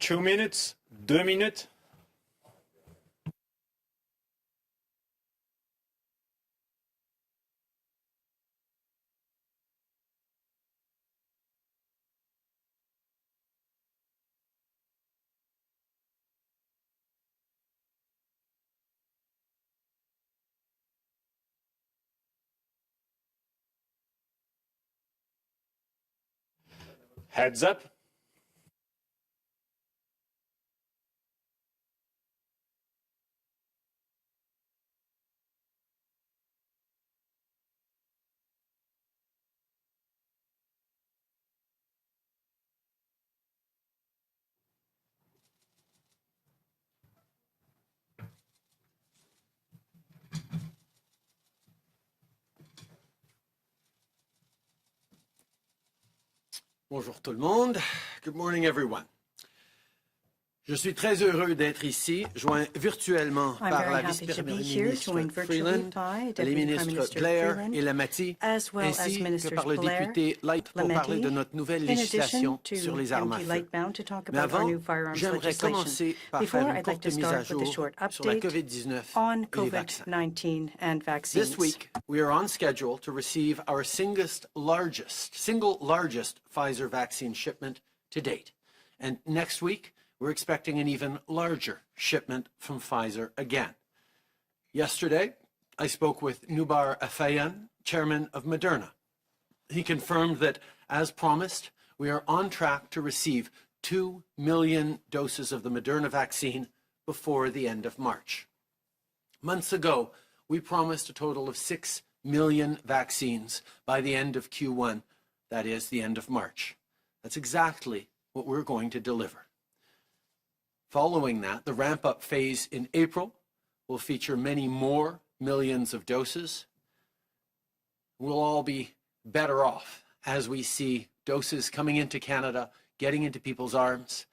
2 minutes, 2 minutes. Heads up. Bonjour tout le monde. Good morning everyone. Je suis très heureux d'être ici, joint virtuellement par la vice-ministre Freeland, les ministres Blair et Lamati, ainsi que par le député Light pour parler de notre nouvelle législation sur les armes à feu. Mais avant, j'aimerais commencer par faire une courte mise à jour sur la COVID-19 et les vaccins. This week, we are on schedule to receive our single largest Pfizer vaccine shipment to date. And next week, we're expecting an even larger shipment from Pfizer again. Yesterday, I spoke with Noubar Afeyan, chairman of Moderna. He confirmed that, as promised, we are on track to receive 2 million doses of the Moderna vaccine before the end of March. Months ago, we promised a total of 6 million vaccines by the end of Q1, that is, the end of March. That's exactly what we're going to deliver. Following that, the ramp-up phase in April will feature many more millions of doses. We'll all be better off as we see doses coming into Canada, getting into people's arms,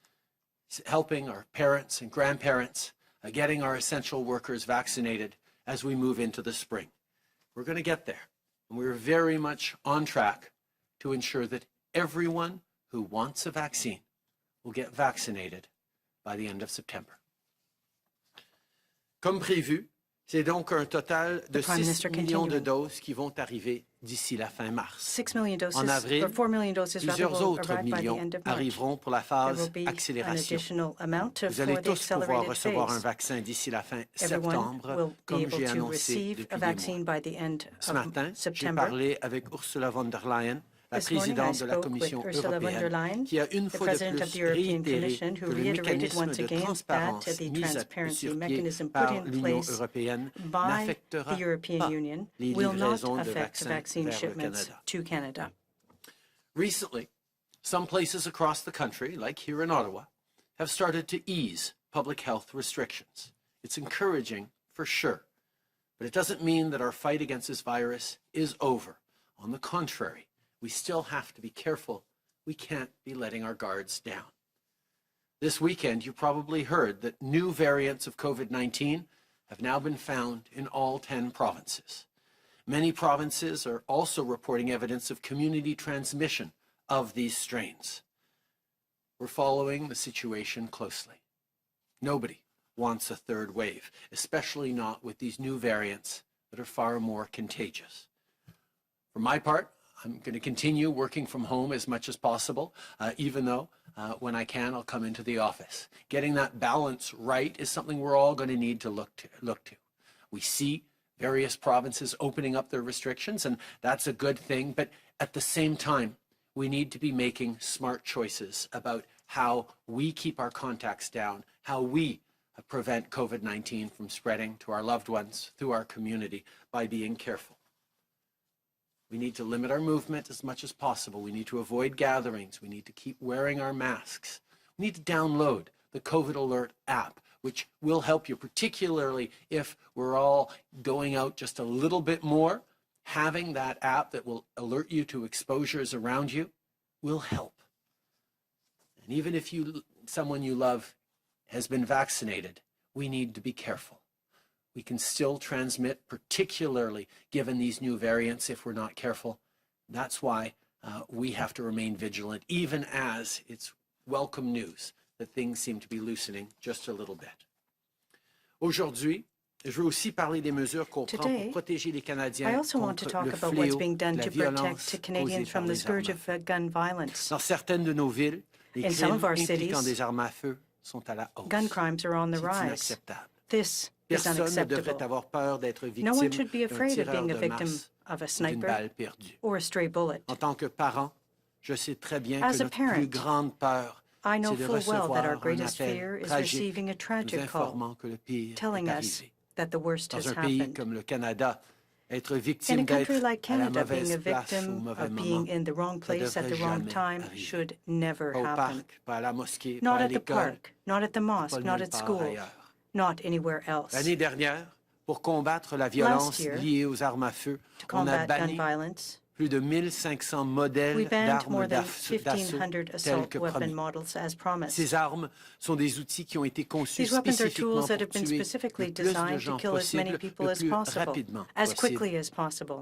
helping our parents and grandparents, getting our essential workers vaccinated as we move into the spring. We're going to get there, and we're very much on track to ensure that everyone who wants a vaccine will get vaccinated by the end of September. Comme prévu, c'est donc un total de 6 millions de doses qui vont arriver d'ici la fin mars. 6 million doses, en avril, 4 million doses plusieurs autres millions arriveront pour la phase accélération. Vous allez tous pouvoir recevoir un vaccin d'ici la fin septembre, comme j'ai annoncé depuis des mois. Ce matin, j'ai parlé avec Ursula von der Leyen, la présidente de la Commission européenne, qui a une fois de plus réitéré que le mécanisme de transparence mis sur pied par l'Union européenne n'affectera pas les livraisons de vaccins vers le Canada. Recently, some places across the country, like here in Ottawa, have started to ease public health restrictions. It's encouraging, for sure, but it doesn't mean that our fight against this virus is over. On the contrary, we still have to be careful. We can't be letting our guards down. This weekend, you probably heard that new variants of COVID-19 have now been found in all 10 provinces. Many provinces are also reporting evidence of community transmission of these strains. We're following the situation closely. Nobody wants a third wave, especially not with these new variants that are far more contagious. For my part, I'm going to continue working from home as much as possible, even though when I can, I'll come into the office. Getting that balance right is something we're all going to need to look to. We see various provinces opening up their restrictions, and that's a good thing. But at the same time, we need to be making smart choices about how we keep our contacts down, how we prevent COVID-19 from spreading to our loved ones through our community by being careful. We need to limit our movement as much as possible. We need to avoid gatherings. We need to keep wearing our masks. We need to download the COVID Alert app, which will help you, particularly if we're all going out just a little bit more. Having that app that will alert you to exposures around you will help. And even if someone you love has been vaccinated, we need to be careful. We can still transmit, particularly given these new variants, if we're not careful. That's why we have to remain vigilant, even as it's welcome news that things seem to be loosening just a little bit. Aujourd'hui, je veux aussi parler des mesures qu'on prend pour protéger les Canadiens contre le fléau de la violence causée par les armes à feu. Dans certaines de nos villes, les crimes impliquant des armes à feu sont à la hausse. C'est inacceptable. Personne ne devrait avoir peur d'être victime d'un tireur de masse ou d'une balle perdue. En tant que parent, je sais très bien que notre plus grande peur, c'est de recevoir un appel tragique nous informant que le pire est arrivé. Dans un pays comme le Canada, être victime d'être à la mauvaise place au mauvais moment, ça ne devrait jamais arriver. Pas au parc, pas à la mosquée, pas à l'école, pas nulle part ailleurs. L'année dernière, pour combattre la violence liée aux armes à feu, on a banni plus de 1500 modèles d'armes d'assaut tels que promis. Ces armes sont des outils qui ont été conçus spécifiquement pour tuer le plus de gens possible, le plus rapidement possible.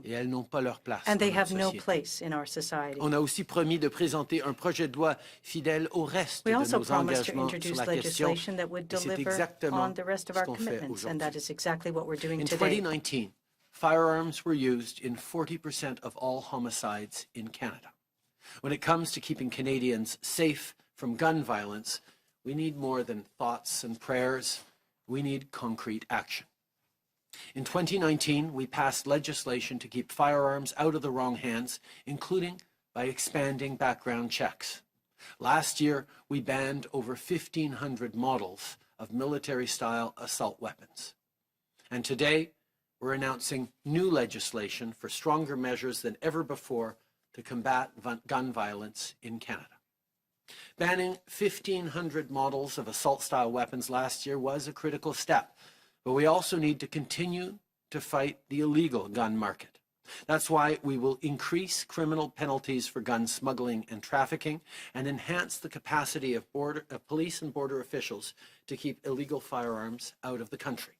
Et elles n'ont pas leur place dans notre société. On a aussi promis de présenter un projet de loi fidèle au reste de nos engagements sur la question. Et c'est exactement ce qu'on fait aujourd'hui. In 2019, firearms were used in 40% of all homicides in Canada. When it comes to keeping Canadians safe from gun violence, we need more than thoughts and prayers. We need concrete action. In 2019, we passed legislation to keep firearms out of the wrong hands, including by expanding background checks. Last year, we banned over 1,500 models of military-style assault weapons. And today, we're announcing new legislation for stronger measures than ever before to combat gun violence in Canada. Banning 1,500 models of assault-style weapons last year was a critical step, but we also need to continue to fight the illegal gun market. That's why we will increase criminal penalties for gun smuggling and trafficking and enhance the capacity of police and border officials to keep illegal firearms out of the country.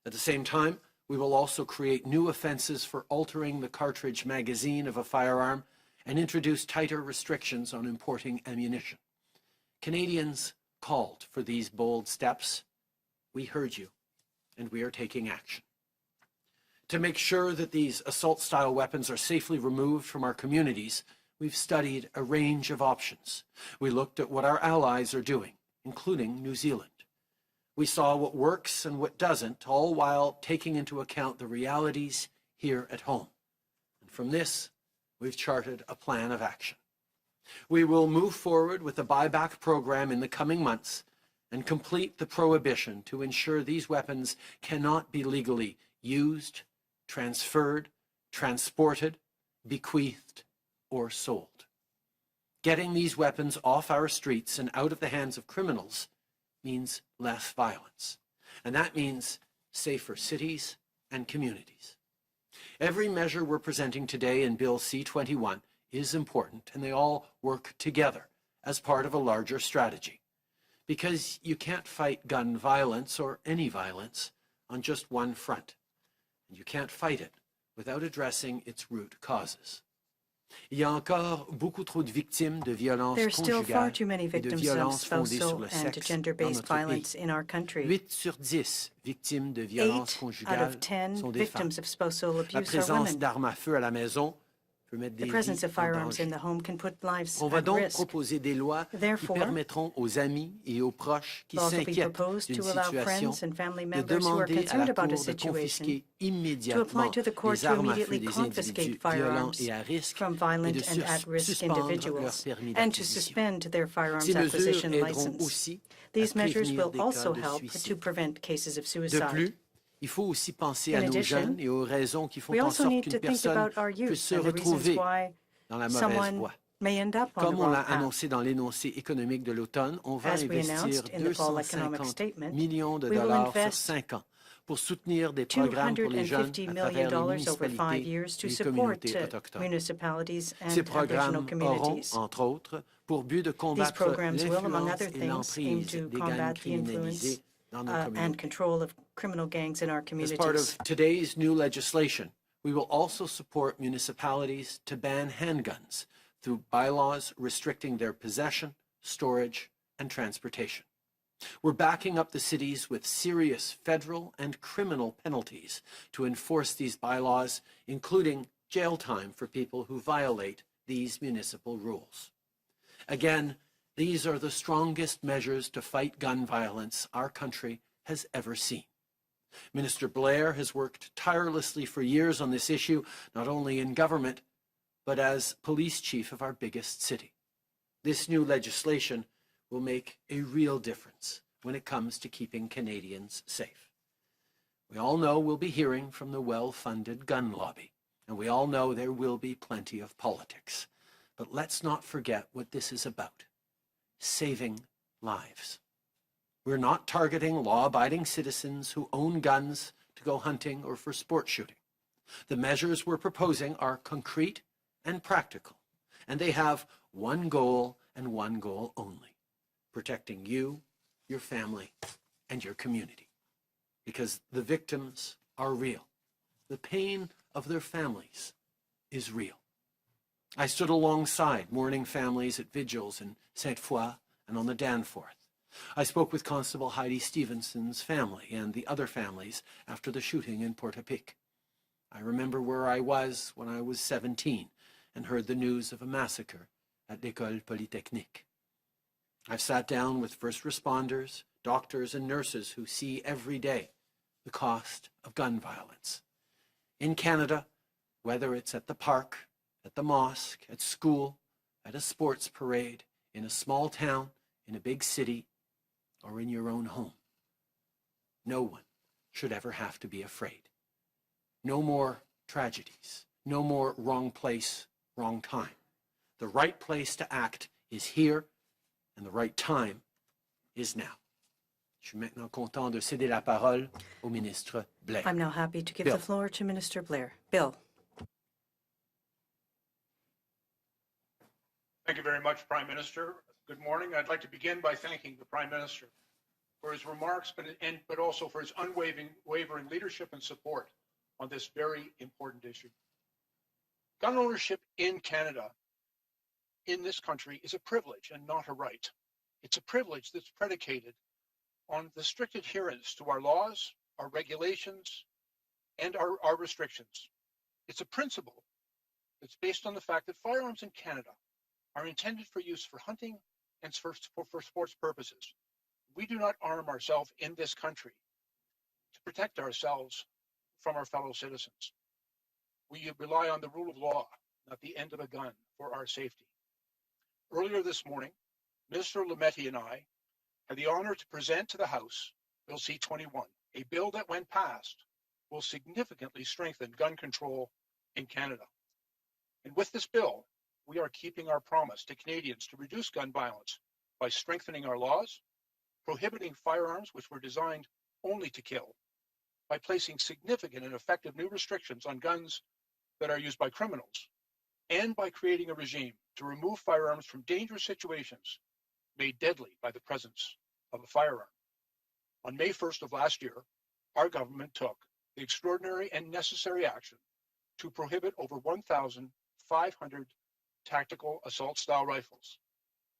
At the same time, we will also create new offenses for altering the cartridge magazine of a firearm and introduce tighter restrictions on importing ammunition. Canadians called for these bold steps. We heard you, and we are taking action. To make sure that these assault-style weapons are safely removed from our communities, we've studied a range of options. We looked at what our allies are doing, including New Zealand. We saw what works and what doesn't, all while taking into account the realities here at home. And from this, we've charted a plan of action. We will move forward with the Buyback program in the coming months and complete the prohibition to ensure these weapons cannot be legally used, transferred, transported, bequeathed, or sold. Getting these weapons off our streets and out of the hands of criminals means less violence. And that means safer cities and communities. Every measure we're presenting today in Bill C-21 is important, and they all work together as part of a larger strategy. Because you can't fight gun violence or any violence on just one front. And you can't fight it without addressing its root causes. Il y a encore beaucoup trop de victimes de violences conjugales et de violences fondées sur le sexe dans notre pays. 8 sur 10 victimes de violences conjugales sont des femmes. La présence d'armes à feu à la maison peut mettre des vies en danger. On va donc proposer des lois qui permettront aux amis et aux proches qui s'inquiètent d'une situation de demander à la Cour de confisquer immédiatement les armes à feu des individus violents et à risque et de suspendre leur permis d'acquisition. Ces mesures aideront aussi à prévenir des cas de suicide. De plus, il faut aussi penser à nos jeunes et aux raisons qui font en sorte qu'une personne puisse se retrouver dans la mauvaise voie. Comme on l'a annoncé dans l'énoncé économique de l'automne, on va investir 250 millions de dollars sur 5 ans pour soutenir des programmes pour les jeunes à travers les municipalités et les communautés autochtones. Ces programmes auront, entre autres, pour but de combattre l'influence et l'emprise des gangs criminalisés dans nos communautés. As part of today's new legislation, we will also support municipalities to ban handguns through bylaws restricting their possession, storage, and transportation. We're backing up the cities with serious federal and criminal penalties to enforce these bylaws, including jail time for people who violate these municipal rules. Again, these are the strongest measures to fight gun violence our country has ever seen. Minister Blair has worked tirelessly for years on this issue, not only in government, but as police chief of our biggest city. This new legislation will make a real difference when it comes to keeping Canadians safe. We all know we'll be hearing from the well-funded gun lobby, and we all know there will be plenty of politics. But let's not forget what this is about: saving lives. We're not targeting law-abiding citizens who own guns to go hunting or for sport shooting. The measures we're proposing are concrete and practical, and they have one goal and one goal only: protecting you, your family, and your community. Because the victims are real. The pain of their families is real. I stood alongside mourning families at vigils in Sainte-Foy and on the Danforth. I spoke with Constable Heidi Stevenson's family and the other families after the shooting in Portapique. I remember where I was when I was 17 and heard the news of a massacre at l'École Polytechnique. I've sat down with first responders, doctors, and nurses who see every day the cost of gun violence. In Canada, whether it's at the park, at the mosque, at school, at a sports parade, in a small town, in a big city, or in your own home, no one should ever have to be afraid. No more tragedies, no more wrong place, wrong time. The right place to act is here, and the right time is now. Je suis maintenant content de céder la parole au ministre Blair. I'm now happy to give Bill. the floor to Minister Blair. Bill. Thank you very much, Prime Minister. Good morning. I'd like to begin by thanking the Prime Minister for his remarks, but also for his unwavering leadership and support on this very important issue. Gun ownership in Canada, in this country, is a privilege and not a right. It's a privilege that's predicated on the strict adherence to our laws, our regulations, and our restrictions. It's a principle that's based on the fact that firearms in Canada are intended for use for hunting and for sports purposes. We do not arm ourselves in this country to protect ourselves from our fellow citizens. We rely on the rule of law, not the end of a gun, for our safety. Earlier this morning, Minister Lametti and I had the honor to present to the House Bill C-21, a bill that, when passed, will significantly strengthen gun control in Canada. And with this bill, we are keeping our promise to Canadians to reduce gun violence by strengthening our laws, prohibiting firearms which were designed only to kill, by placing significant and effective new restrictions on guns that are used by criminals, and by creating a regime to remove firearms from dangerous situations made deadly by the presence of a firearm. On May 1st of last year, our government took the extraordinary and necessary action to prohibit over 1,500 tactical assault-style rifles.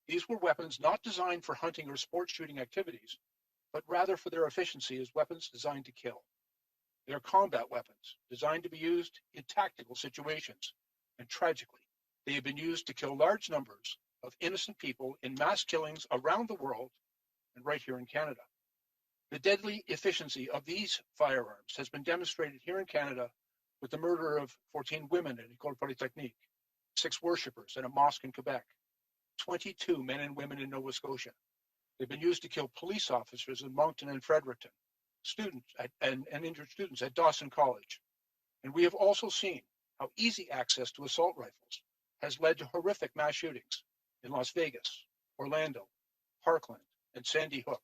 These were weapons not designed for hunting or sport shooting activities, but rather for their efficiency as weapons designed to kill. They are combat weapons designed to be used in tactical situations, and tragically, they have been used to kill large numbers of innocent people in mass killings around the world and right here in Canada. The deadly efficiency of these firearms has been demonstrated here in Canada with the murder of 14 women at École Polytechnique, 6 worshippers at a mosque in Quebec, 22 men and women in Nova Scotia. They've been used to kill police officers in Moncton and Fredericton, students and injured students at Dawson College. And we have also seen how easy access to assault rifles has led to horrific mass shootings in Las Vegas, Orlando, Parkland, and Sandy Hook,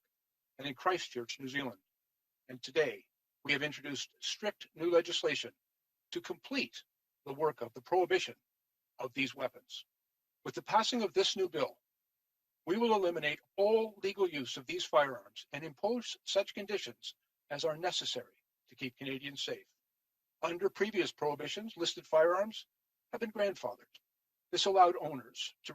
and in Christchurch, New Zealand. And today, we have introduced strict new legislation to complete the work of the prohibition of these weapons. With the passing of this new bill, we will eliminate all legal use of these firearms and impose such conditions as are necessary to keep Canadians safe. Under previous prohibitions, listed firearms have been grandfathered. This allowed owners to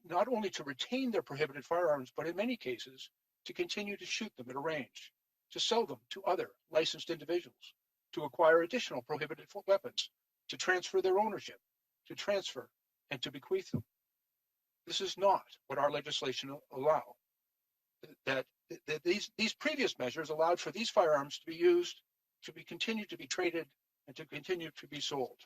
not only to retain their prohibited firearms, but in many cases, to continue to shoot them at a range, to sell them to other licensed individuals, to acquire additional prohibited weapons, to transfer their ownership, to transfer and to bequeath them. This is not what our legislation allow. These previous measures allowed for these firearms to be used, to be continued to be traded, and to continue to be sold.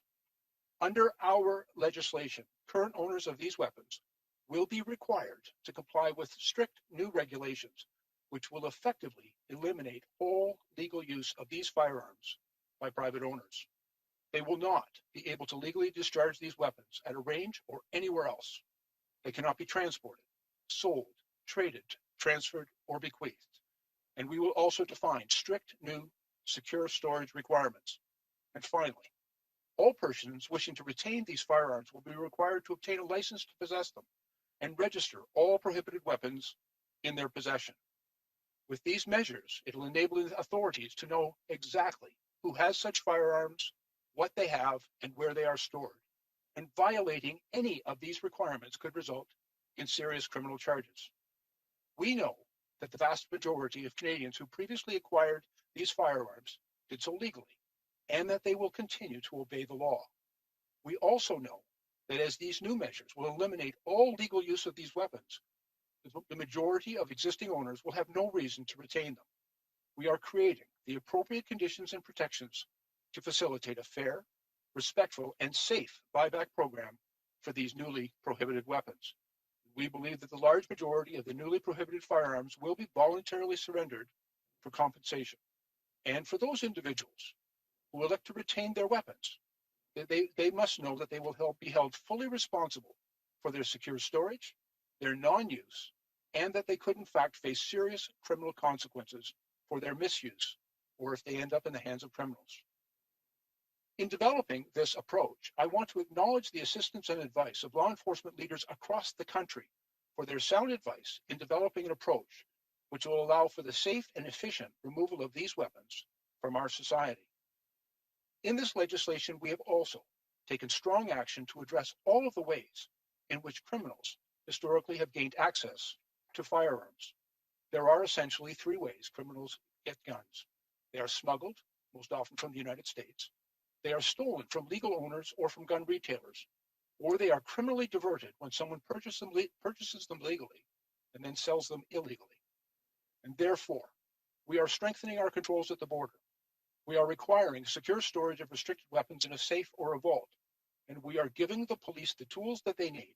Under our legislation, current owners of these weapons will be required to comply with strict new regulations, which will effectively eliminate all legal use of these firearms by private owners. They will not be able to legally discharge these weapons at a range or anywhere else. They cannot be transported, sold, traded, transferred, or bequeathed. And we will also define strict new secure storage requirements. And finally, all persons wishing to retain these firearms will be required to obtain a license to possess them and register all prohibited weapons in their possession. With these measures, it will enable the authorities to know exactly who has such firearms, what they have, and where they are stored. And violating any of these requirements could result in serious criminal charges. We know that the vast majority of Canadians who previously acquired these firearms did so legally, and that they will continue to obey the law. We also know that as these new measures will eliminate all legal use of these weapons, the majority of existing owners will have no reason to retain them. We are creating the appropriate conditions and protections to facilitate a fair, respectful, and safe buyback program for these newly prohibited weapons. We believe that the large majority of the newly prohibited firearms will be voluntarily surrendered for compensation. And for those individuals who elect to retain their weapons, they must know that they will be held fully responsible for their secure storage, their non-use, and that they could in fact face serious criminal consequences for their misuse, or if they end up in the hands of criminals. In developing this approach, I want to acknowledge the assistance and advice of law enforcement leaders across the country for their sound advice in developing an approach which will allow for the safe and efficient removal of these weapons from our society. In this legislation, we have also taken strong action to address all of the ways in which criminals historically have gained access to firearms. There are essentially three ways criminals get guns. They are smuggled, most often from the United States. They are stolen from legal owners or from gun retailers, or they are criminally diverted when someone purchases them legally and then sells them illegally. And therefore, we are strengthening our controls at the border. We are requiring secure storage of restricted weapons in a safe or a vault, and we are giving the police the tools that they need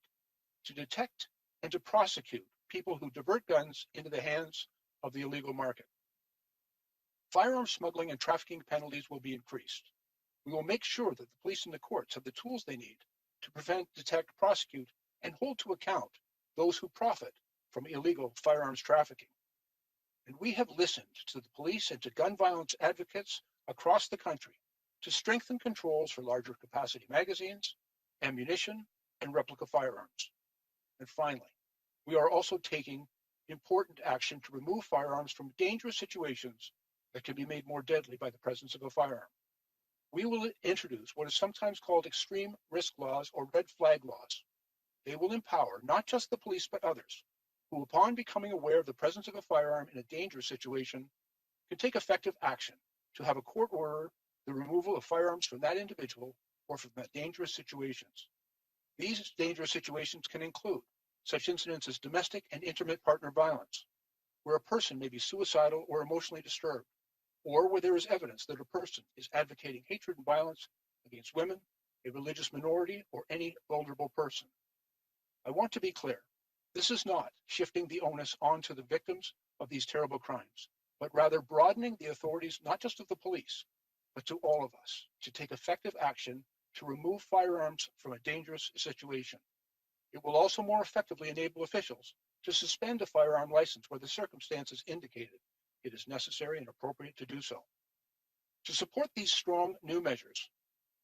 to detect and to prosecute people who divert guns into the hands of the illegal market. Firearm smuggling and trafficking penalties will be increased. We will make sure that the police and the courts have the tools they need to prevent, detect, prosecute, and hold to account those who profit from illegal firearms trafficking. And we have listened to the police and to gun violence advocates across the country to strengthen controls for larger capacity magazines, ammunition, and replica firearms. And finally, we are also taking important action to remove firearms from dangerous situations that can be made more deadly by the presence of a firearm. We will introduce what is sometimes called extreme risk laws or red flag laws. They will empower not just the police but others who, upon becoming aware of the presence of a firearm in a dangerous situation, can take effective action to have a court order the removal of firearms from that individual or from that dangerous situations. These dangerous situations can include such incidents as domestic and intimate partner violence, where a person may be suicidal or emotionally disturbed, or where there is evidence that a person is advocating hatred and violence against women, a religious minority, or any vulnerable person. I want to be clear. This is not shifting the onus onto the victims of these terrible crimes, but rather broadening the authorities, not just of the police, but to all of us, to take effective action to remove firearms from a dangerous situation. It will also more effectively enable officials to suspend a firearm license where the circumstances indicated it is necessary and appropriate to do so. To support these strong new measures,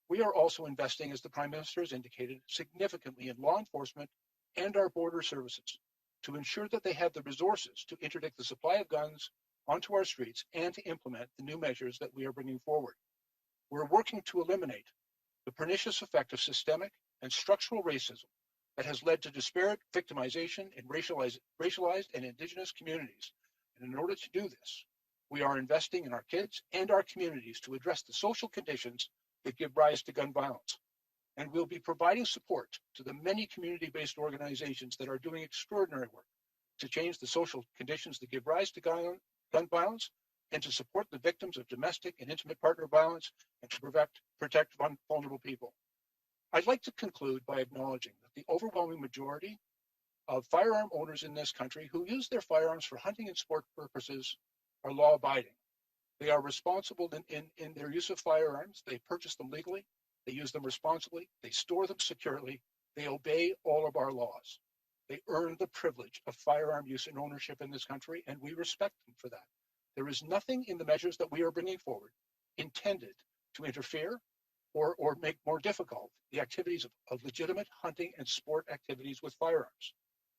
we are also investing, as the Prime Minister has indicated, significantly in law enforcement and our border services to ensure that they have the resources to interdict the supply of guns onto our streets and to implement the new measures that we are bringing forward. We're working to eliminate the pernicious effect of systemic and structural racism that has led to disparate victimization in racialized and Indigenous communities. And in order to do this, we are investing in our kids and our communities to address the social conditions that give rise to gun violence. And we'll be providing support to the many community-based organizations that are doing extraordinary work to change the social conditions that give rise to gun violence, and to support the victims of domestic and intimate partner violence, and to protect vulnerable people. I'd like to conclude by acknowledging that the overwhelming majority of firearm owners in this country who use their firearms for hunting and sport purposes are law-abiding. They are responsible in their use of firearms. They purchase them legally. They use them responsibly. They store them securely. They obey all of our laws. They earn the privilege of firearm use and ownership in this country, and we respect them for that. There is nothing in the measures that we are bringing forward intended to interfere or make more difficult the activities of legitimate hunting and sport activities with firearms.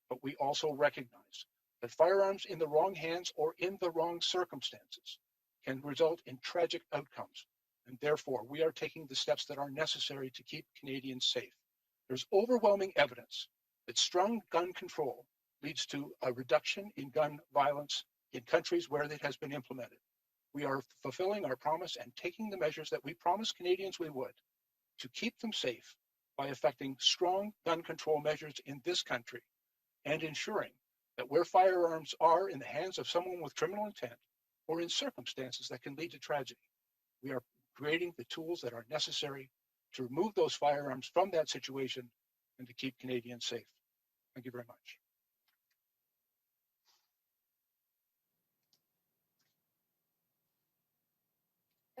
But we also recognize that firearms in the wrong hands or in the wrong circumstances can result in tragic outcomes. And therefore, we are taking the steps that are necessary to keep Canadians safe. There's overwhelming evidence that strong gun control leads to a reduction in gun violence in countries where it has been implemented. We are fulfilling our promise and taking the measures that we promised Canadians we would to keep them safe by effecting strong gun control measures in this country and ensuring that where firearms are in the hands of someone with criminal intent or in circumstances that can lead to tragedy, we are creating the tools that are necessary to remove those firearms from that situation and to keep Canadians safe. Thank you very much.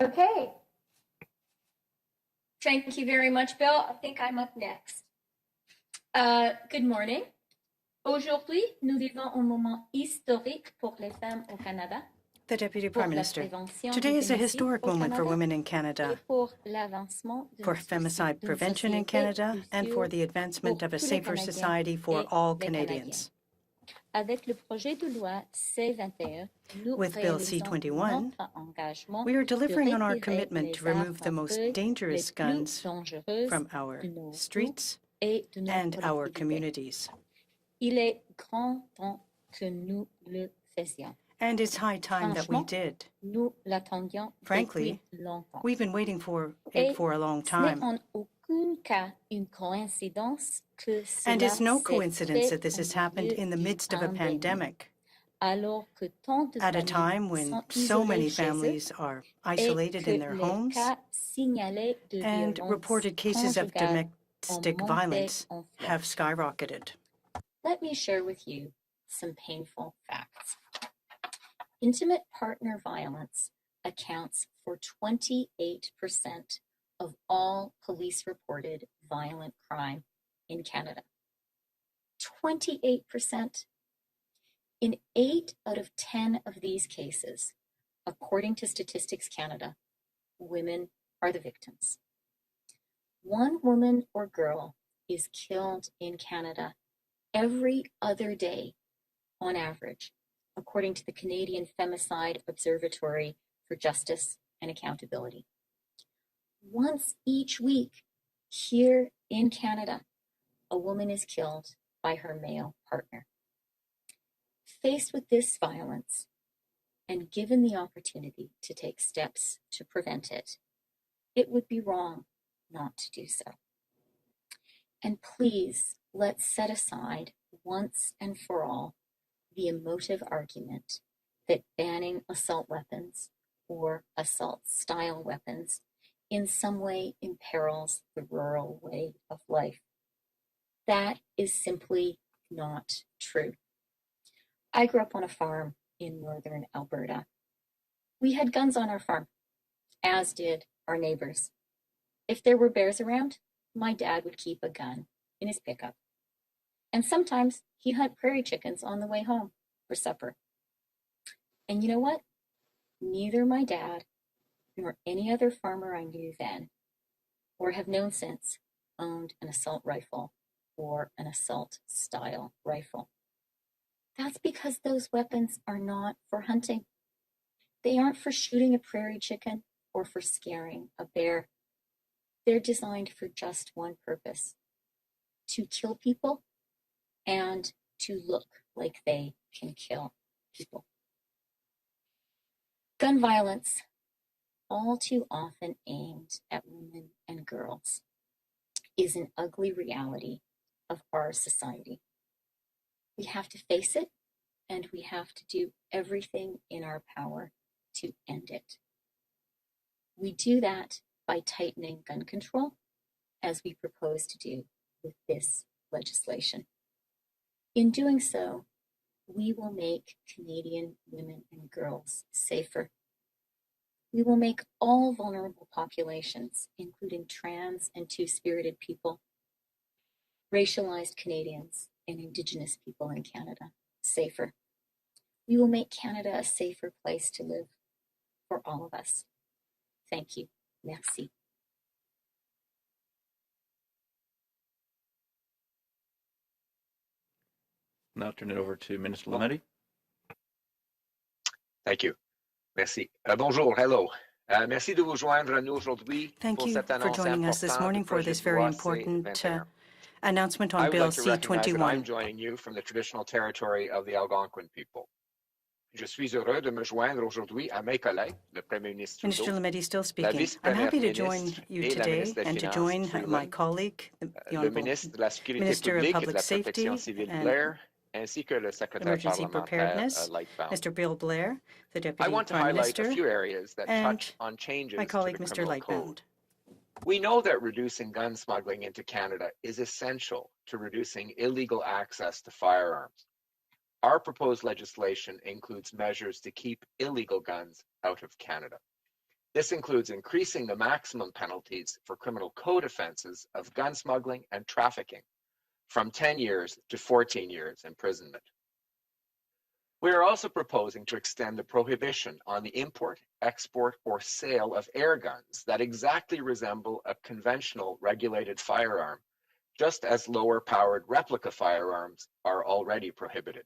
Okay. Thank you very much, Bill. I think I'm up next. Good morning. Aujourd'hui, nous vivons un moment historique pour les femmes au Canada. The Deputy Prime Minister. Today is a historic moment for women in Canada, for femicide prevention in Canada, and for the advancement of a safer society for all Canadians. With Bill C-21, we are delivering on our commitment to remove the most dangerous guns from our streets and our communities. And it's high time that we did. Frankly, we've been waiting for it for a long time. And it's no coincidence that this has happened in the midst of a pandemic, at a time when so many families are isolated in their homes, and reported cases of domestic violence have skyrocketed. Let me share with you some painful facts. Intimate partner violence accounts for 28% of all police-reported violent crime in Canada. 28%. In 8 out of 10 of these cases, according to Statistics Canada, women are the victims. One woman or girl is killed in Canada every other day on average, according to the Canadian Femicide Observatory for Justice and Accountability. Once each week, here in Canada, a woman is killed by her male partner. Faced with this violence, and given the opportunity to take steps to prevent it, it would be wrong not to do so. And please, let's set aside once and for all the emotive argument that banning assault weapons or assault-style weapons in some way imperils the rural way of life. That is simply not true. I grew up on a farm in northern Alberta. We had guns on our farm, as did our neighbors. If there were bears around, my dad would keep a gun in his pickup. And sometimes he'd hunt prairie chickens on the way home for supper. And you know what? Neither my dad nor any other farmer I knew then, or have known since, owned an assault rifle or an assault-style rifle. That's because those weapons are not for hunting. They aren't for shooting a prairie chicken or for scaring a bear. They're designed for just one purpose: to kill people and to look like they can kill people. Gun violence, all too often aimed at women and girls, is an ugly reality of our society. We have to face it, and we have to do everything in our power to end it. We do that by tightening gun control, as we propose to do with this legislation. In doing so, we will make Canadian women and girls safer. We will make all vulnerable populations, including trans and two-spirited people, racialized Canadians, and Indigenous people in Canada, safer. We will make Canada a safer place to live for all of us. Thank you. Merci. Now turn it over to Minister Lametti. Thank you. Merci. Bonjour, hello. Merci de vous joindre à nous aujourd'hui. Thank you for joining us this morning for this very important announcement on Bill C-21. I'm joining you from the traditional territory of the Algonquin people. Je suis heureux de me joindre aujourd'hui à mes collègues, le Premier ministre Minister Trudeau, Lametti still speaking. I'm happy to join you today and to join my colleague, the Honourable Minister of Public Safety and ainsi que le secrétaire Emergency Preparedness, Mr. Bill Blair, the Deputy I want to Prime highlight Minister, a few areas that and touch on changes my colleague, to the Mr. criminal Lightband. code. We know that reducing gun smuggling into Canada is essential to reducing illegal access to firearms. Our proposed legislation includes measures to keep illegal guns out of Canada. This includes increasing the maximum penalties for criminal code offenses of gun smuggling and trafficking from 10 years to 14 years imprisonment. We are also proposing to extend the prohibition on the import, export, or sale of air guns that exactly resemble a conventional regulated firearm, just as lower-powered replica firearms are already prohibited.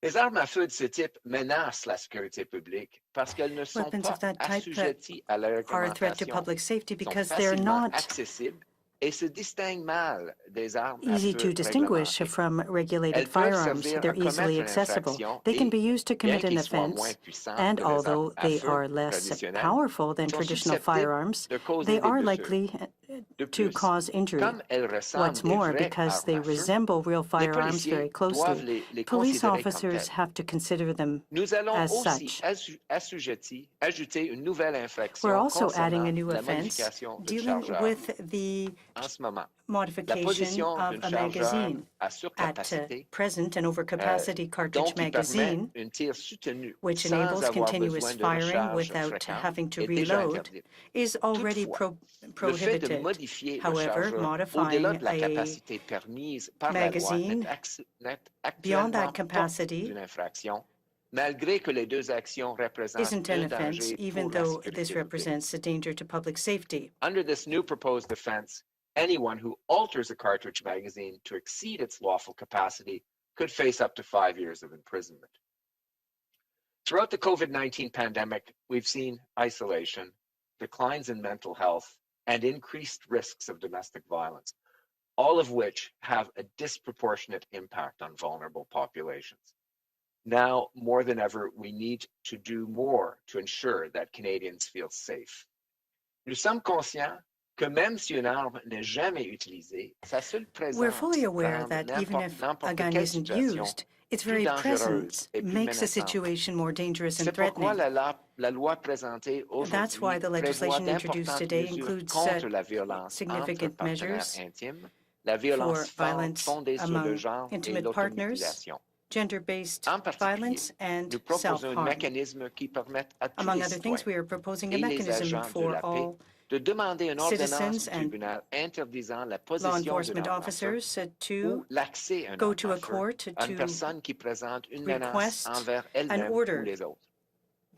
Les armes à feu de ce type menacent la sécurité publique parce qu'elles ne sont Weapons pas of that type assujetties à la are a threat to réglementation, public safety sont because they're facilement not accessibles et se distinguent mal des armes à easy feu to distinguish réglementées. from regulated Elles peuvent firearms. servir They're à easily commettre une accessible. infraction They can et, be used to bien commit an qu'ils soient moins offense, puissants and que les although armes à they feu are less traditionnelles, powerful than sont traditional susceptibles firearms, de causer they des are blessures. likely De to plus, cause injury. comme elles ressemblent What's des more, vraies because armes they à feu, resemble real les firearms policiers very doivent closely, les police considérer comme officers telles. have to consider them Nous allons as aussi such. ajouter une nouvelle We're infraction also adding concernant a new la offense modification de dealing chargeur. with the En ce moment, la modification position of d'un a chargeur magazine. à At surcapacité, present, an overcapacity cartridge donc qui permet magazine, un tir soutenu which sans enables avoir continuous besoin de firing recharge without fréquente, having to est déjà reload, interdite. is already Toutefois, le fait de prohibited. modifier le However, chargeur au-delà modifying de la a capacité permise par la loi magazine n'est beyond actuellement that pas capacity une infraction, malgré que les deux actions représentent isn't an un offense, danger even pour la though sécurité this publique. represents a danger to public safety. Under this new proposed offense, anyone who alters a cartridge magazine to exceed its lawful capacity could face up to 5 years of imprisonment. Throughout the COVID-19 pandemic, we've seen isolation, declines in mental health, and increased risks of domestic violence, all of which have a disproportionate impact on vulnerable populations. Now, more than ever, we need to do more to ensure that Canadians feel safe. Nous sommes conscients que même si une arme n'est jamais utilisée, sa seule présence We're fully aware rend that even if a n'importe gun quelle isn't situation used, its plus very dangereuse presence et plus makes a menaçante. situation more dangerous and C'est pourquoi threatening. la loi présentée That's why aujourd'hui the prévoit legislation introduced d'importantes today mesures includes contre la violence entre significant partenaires measures intimes, la for violence violence fondée sur le among genre et intimate partners, l'automutilation. gender-based En particulier, violence, and nous proposons un self-harm. mécanisme qui permette à tous Among les other things, citoyens we are proposing a et les mechanism agents de for la paix all de demander une ordonnance citizens du and tribunal interdisant la law possession d'une enforcement arme à feu officers ou to l'accès à une go arme to à a feu court à une to personne qui présente une menace request envers an elle-même ou order les autres.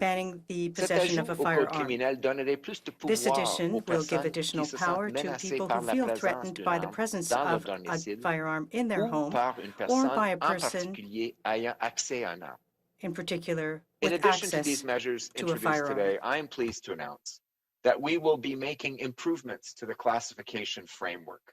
banning the Cet possession ajout of a au code firearm. criminel donnerait plus de This pouvoir aux addition will give personnes qui additional se sentent power to menacées people par who la feel présence threatened d'une by the arme presence dans leur of a domicile firearm in their ou home, par une or personne by a en person particulier ayant accès à une arme. in particular In with addition to access these measures to a introduced firearm. today, I am pleased to announce that we will be making improvements to the classification framework.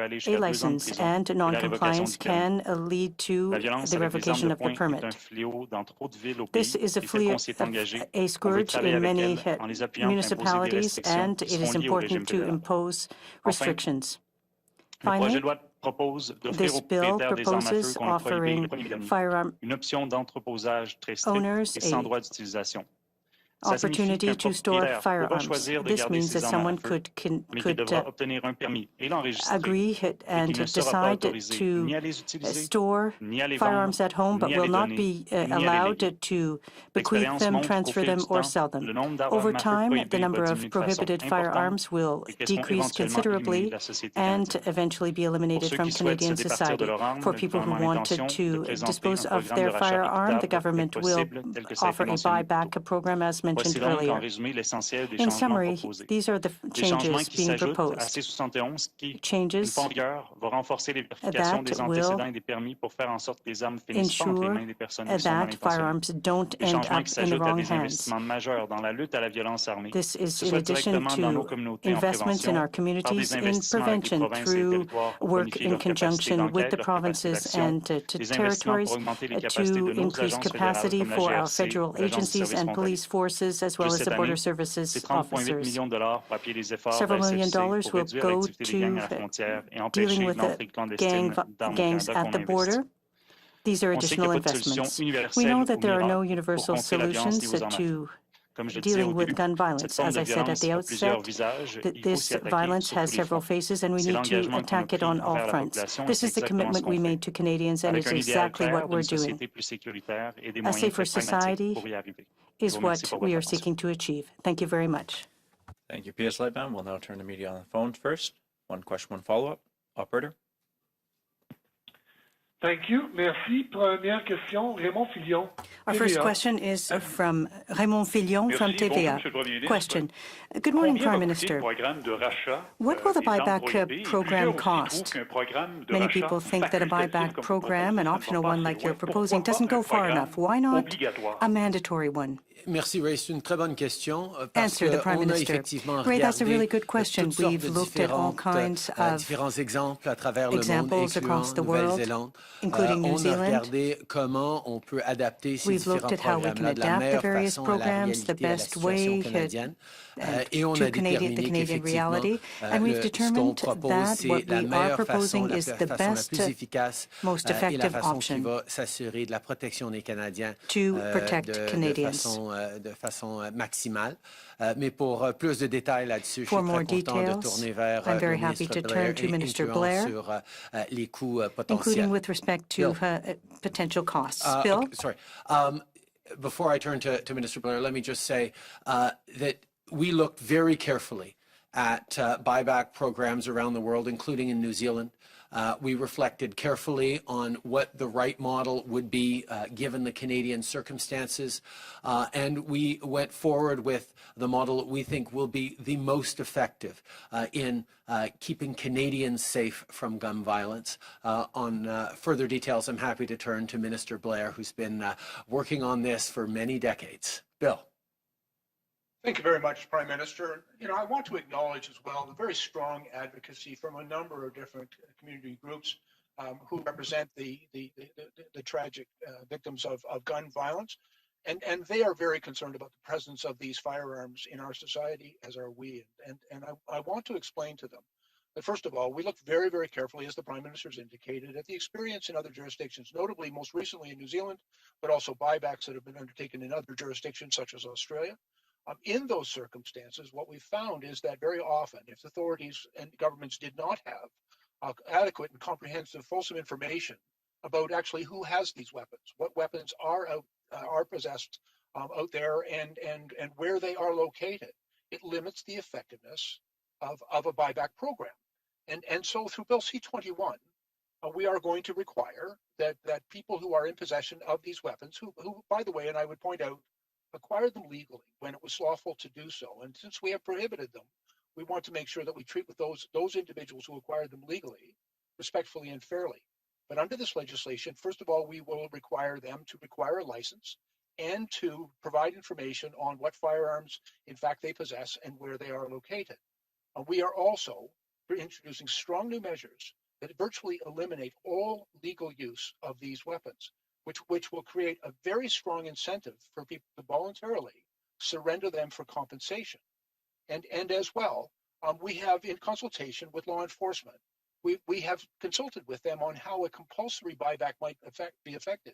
aller a jusqu'à 2 ans de license, prison and et la révocation non-compliance du permis. can lead to La violence the avec les armes revocation de of the poing est permit. un fléau dans trop de villes au This pays is a et celles qu'on s'y est a engagé, a on veut scourge travailler in avec many elles en les appuyant pour imposer des municipalities, restrictions and qui it sont is liées au régime important to fédéral. impose Enfin, restrictions. le projet Finally, de loi propose d'offrir This aux bill propriétaires des armes à feu proposes qu'on a prohibées le offering 1er dernier firearm une option d'entreposage très stricte owners et sans a droit d'utilisation. Ça signifie opportunity qu'un to store propriétaire pourra firearms. choisir de This garder means that ses armes à someone feu, mais qu'il could devra obtenir un permis et l'enregistrer, agree et and qu'il ne sera pas decide autorisé to ni à les utiliser, store ni à les firearms vendre, at home, but ni à will les not donner, be ni à les allowed léguer. to bequeath L'expérience them, montre qu'au transfer fil them, du or temps, sell them. le nombre Over d'armes à feu time, the prohibées va number diminuer of de façon prohibited importante firearms will et qu'elles seront decrease éventuellement éliminées considerably de la société and canadienne. eventually be Pour eliminated ceux from qui souhaitent se Canadian départir de society. leur arme, For le people who gouvernement a wanted l'intention de to présenter dispose un of programme their de rachat firearm, the équitable et government will possible, tel que ça a été offer a mentionné plus tôt. buyback program as mentioned Voici donc en earlier. résumé l'essentiel des In changements summary, proposés. these are the Des changements changes qui being s'ajoutent à proposed. C71 qui, une Changes fois en vigueur, va renforcer les vérifications that des will antécédents et des permis pour faire en sorte que les armes finissent pas entre les ensure mains des personnes qui sont mal that intentionnées. firearms don't Des end changements up qui in the s'ajoutent à wrong des hands. investissements majeurs dans la lutte à la violence armée, This que is ce in soit addition directement dans nos to communautés en investments in prévention, our par communities des in investissements avec les prevention provinces et les through territoires pour work bonifier in leur capacité conjunction with d'enquête, the leur capacité provinces d'action, and to des investissements pour territories augmenter les capacités to de nos increase agences fédérales capacity comme la for our GRC federal ou l'Agence du agencies service and frontalier. police forces, as well Juste as cette the border année, c'est services 30,8 officers. millions de dollars pour appuyer les efforts de Several la million SFC dollars pour will réduire go l'activité des gangs to à la frontière et dealing empêcher with l'entrée the clandestine d'armes au gangs Canada at qu'on the investit. border. These are On sait qu'il n'y additional a pas de solution investments. We universelle know ou that there are no miracle pour universal contrer la violence liée solutions aux armes à feu. to Comme je le disais dealing au with début, gun cette violence. forme As de I said at violence the a plusieurs outset, visages et that il faut this s'y attaquer violence sur tous has les several fronts. faces, and we C'est need to l'engagement qu'on a attack it pris on all envers la fronts. population et This c'est is the exactement ce commitment qu'on we fait. made to Canadians, and Avec it's un idéal exactly clair what we're d'une doing. société plus sécuritaire et des A moyens safer très pragmatiques society pour y arriver. Je is vous remercie what pour we votre are attention. seeking to achieve. Thank you very much. Thank you, PS Lightbound. We'll now turn the media on the phone first. One question, one follow-up. Operator. Thank you. Merci. Première question, Raymond Fillon. Our first question is from Raymond Fillon from TVA. Question. Good morning, Prime Minister. What will the buyback program cost? Many people think that a buyback program, an optional one like you're proposing, doesn't go far enough. Why not a mandatory one? Merci, Ray. C'est une très bonne question. Answer, the Prime Minister. Ray, that's a really good question. We've looked at all kinds of différents exemples à travers le monde, examples across the world, Nouvelle-Zélande. including New On a Zealand. regardé comment on peut adapter ces We've looked différents at how we can programmes-là de la adapt the meilleure various façon à la programs, the réalité, à la best situation way canadienne. Et to on a the déterminé Canadian reality. qu'effectivement, And we've ce qu'on determined propose, that c'est what la we are meilleure façon, proposing la is the façon la best, plus efficace most et la effective façon qui option va s'assurer de la protection des Canadiens to protect Canadians. de façon maximale. Mais pour plus de détails là-dessus, je suis For more très content de details, tourner vers I'm very le happy ministre to Blair, turn to Minister incluant Blair, sur les coûts potentiels. including with respect to Bill. potential costs. Bill? Okay, sorry. Before I turn to Minister Blair, let me just say that we looked very carefully at buyback programs around the world, including in New Zealand. We reflected carefully on what the right model would be given the Canadian circumstances, and we went forward with the model that we think will be the most effective in keeping Canadians safe from gun violence. On further details, I'm happy to turn to Minister Blair, who's been working on this for many decades. Bill. Thank you very much, Prime Minister. I want to acknowledge as well the very strong advocacy from a number of different community groups who represent the tragic victims of gun violence. And they are very concerned about the presence of these firearms in our society, as are we. And I want to explain to them that, first of all, we looked very, very carefully, as the Prime Minister's indicated, at the experience in other jurisdictions, notably most recently in New Zealand, but also buybacks that have been undertaken in other jurisdictions, such as Australia. In those circumstances, what we found is that very often, if authorities and governments did not have adequate and comprehensive, fulsome information about actually who has these weapons, what weapons are possessed out there, and where they are located, it limits the effectiveness of a buyback program. And so through Bill C-21, we are going to require that people who are in possession of these weapons, who, by the way, and I would point out, acquired them legally when it was lawful to do so. And since we have prohibited them, we want to make sure that we treat with those individuals who acquired them legally respectfully and fairly. But under this legislation, first of all, we will require them to require a license and to provide information on what firearms, in fact, they possess and where they are located. We are also introducing strong new measures that virtually eliminate all legal use of these weapons, which will create a very strong incentive for people to voluntarily surrender them for compensation. And as well, we have, in consultation with law enforcement, we have consulted with them on how a compulsory buyback might be effective.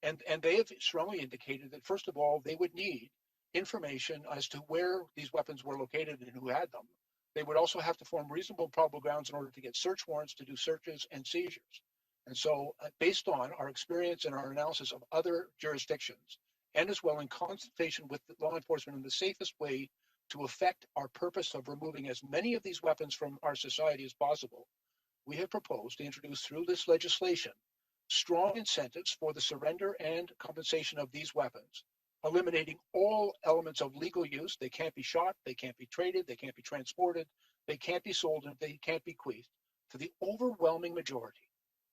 And they have strongly indicated that, first of all, they would need information as to where these weapons were located and who had them. They would also have to form reasonable probable grounds in order to get search warrants to do searches and seizures. And so based on our experience and our analysis of other jurisdictions, and as well in consultation with law enforcement in the safest way to effect our purpose of removing as many of these weapons from our society as possible, we have proposed to introduce through this legislation strong incentives for the surrender and compensation of these weapons, eliminating all elements of legal use. They can't be shot, they can't be traded, they can't be transported, they can't be sold, and they can't be bequeathed to the overwhelming majority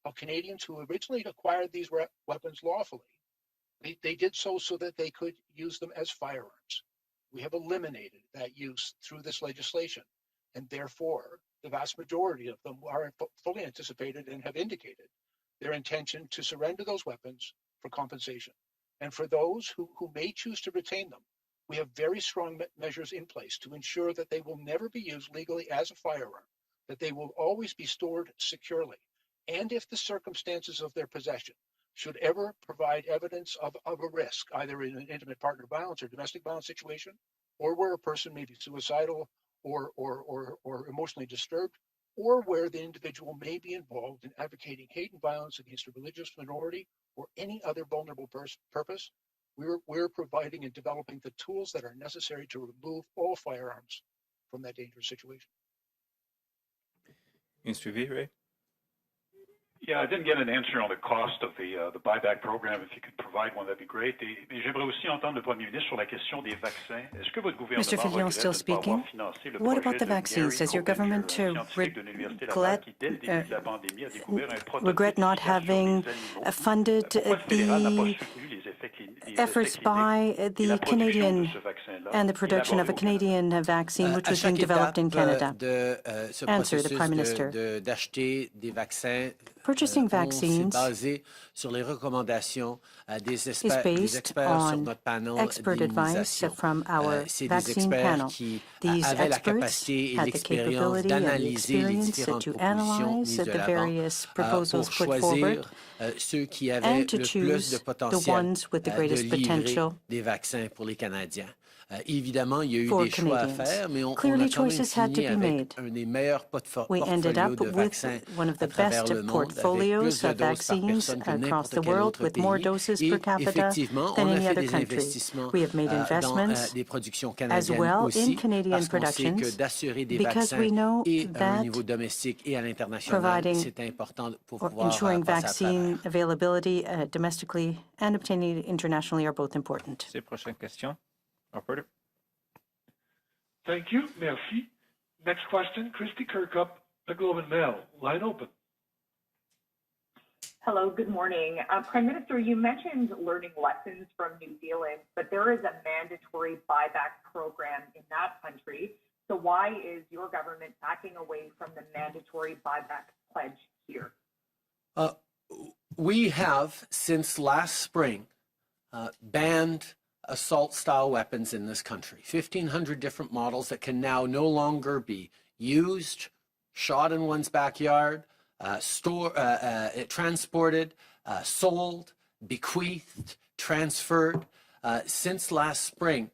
of Canadians who originally acquired these weapons lawfully. They did so that they could use them as firearms. We have eliminated that use through this legislation, and therefore the vast majority of them are fully anticipated and have indicated their intention to surrender those weapons for compensation. And for those who may choose to retain them, we have very strong measures in place to ensure that they will never be used legally as a firearm, that they will always be stored securely. And if the circumstances of their possession should ever provide evidence of a risk, either in an intimate partner violence or domestic violence situation, or where a person may be suicidal or emotionally disturbed, or where the individual may be involved in advocating hate and violence against a religious minority or any other vulnerable purpose, we're providing and developing the tools that are necessary to remove all firearms from that dangerous situation. Minister Trudeau. Yeah, I didn't get an answer on the cost of the buyback program. If you could provide one, that'd be great. Et j'aimerais aussi entendre le Premier ministre sur la question des vaccins. Est-ce que votre gouvernement Mr. Fillon still speaking. What about the vaccines? Does your government regret not having funded the efforts by the Canadian and the production of a Canadian vaccine which was being developed in Canada? Answer, the Prime Minister. Purchasing vaccines is based on expert advice from our vaccine panel. These experts had the capability and the experience to analyze the various proposals put forward and to choose the ones with the greatest potential for Canadians. Clearly, choices had to be made. We ended up with one of the best portfolios of vaccines across the world, with more doses per capita than any other country. We have made investments as well in Canadian productions because we know that providing or ensuring vaccine availability domestically and obtaining it internationally are both important. Operator. Thank you. Merci. Next question, Christy Kirkup, The Globe and Mail. Line open. Hello, good morning. Prime Minister, you mentioned learning lessons from New Zealand, but there is a mandatory buyback program in that country. So why is your government backing away from the mandatory buyback pledge here? We have, since last spring, banned assault-style weapons in this country. 1,500 different models that can now no longer be used, shot in one's backyard, transported, sold, bequeathed, transferred. Since last spring,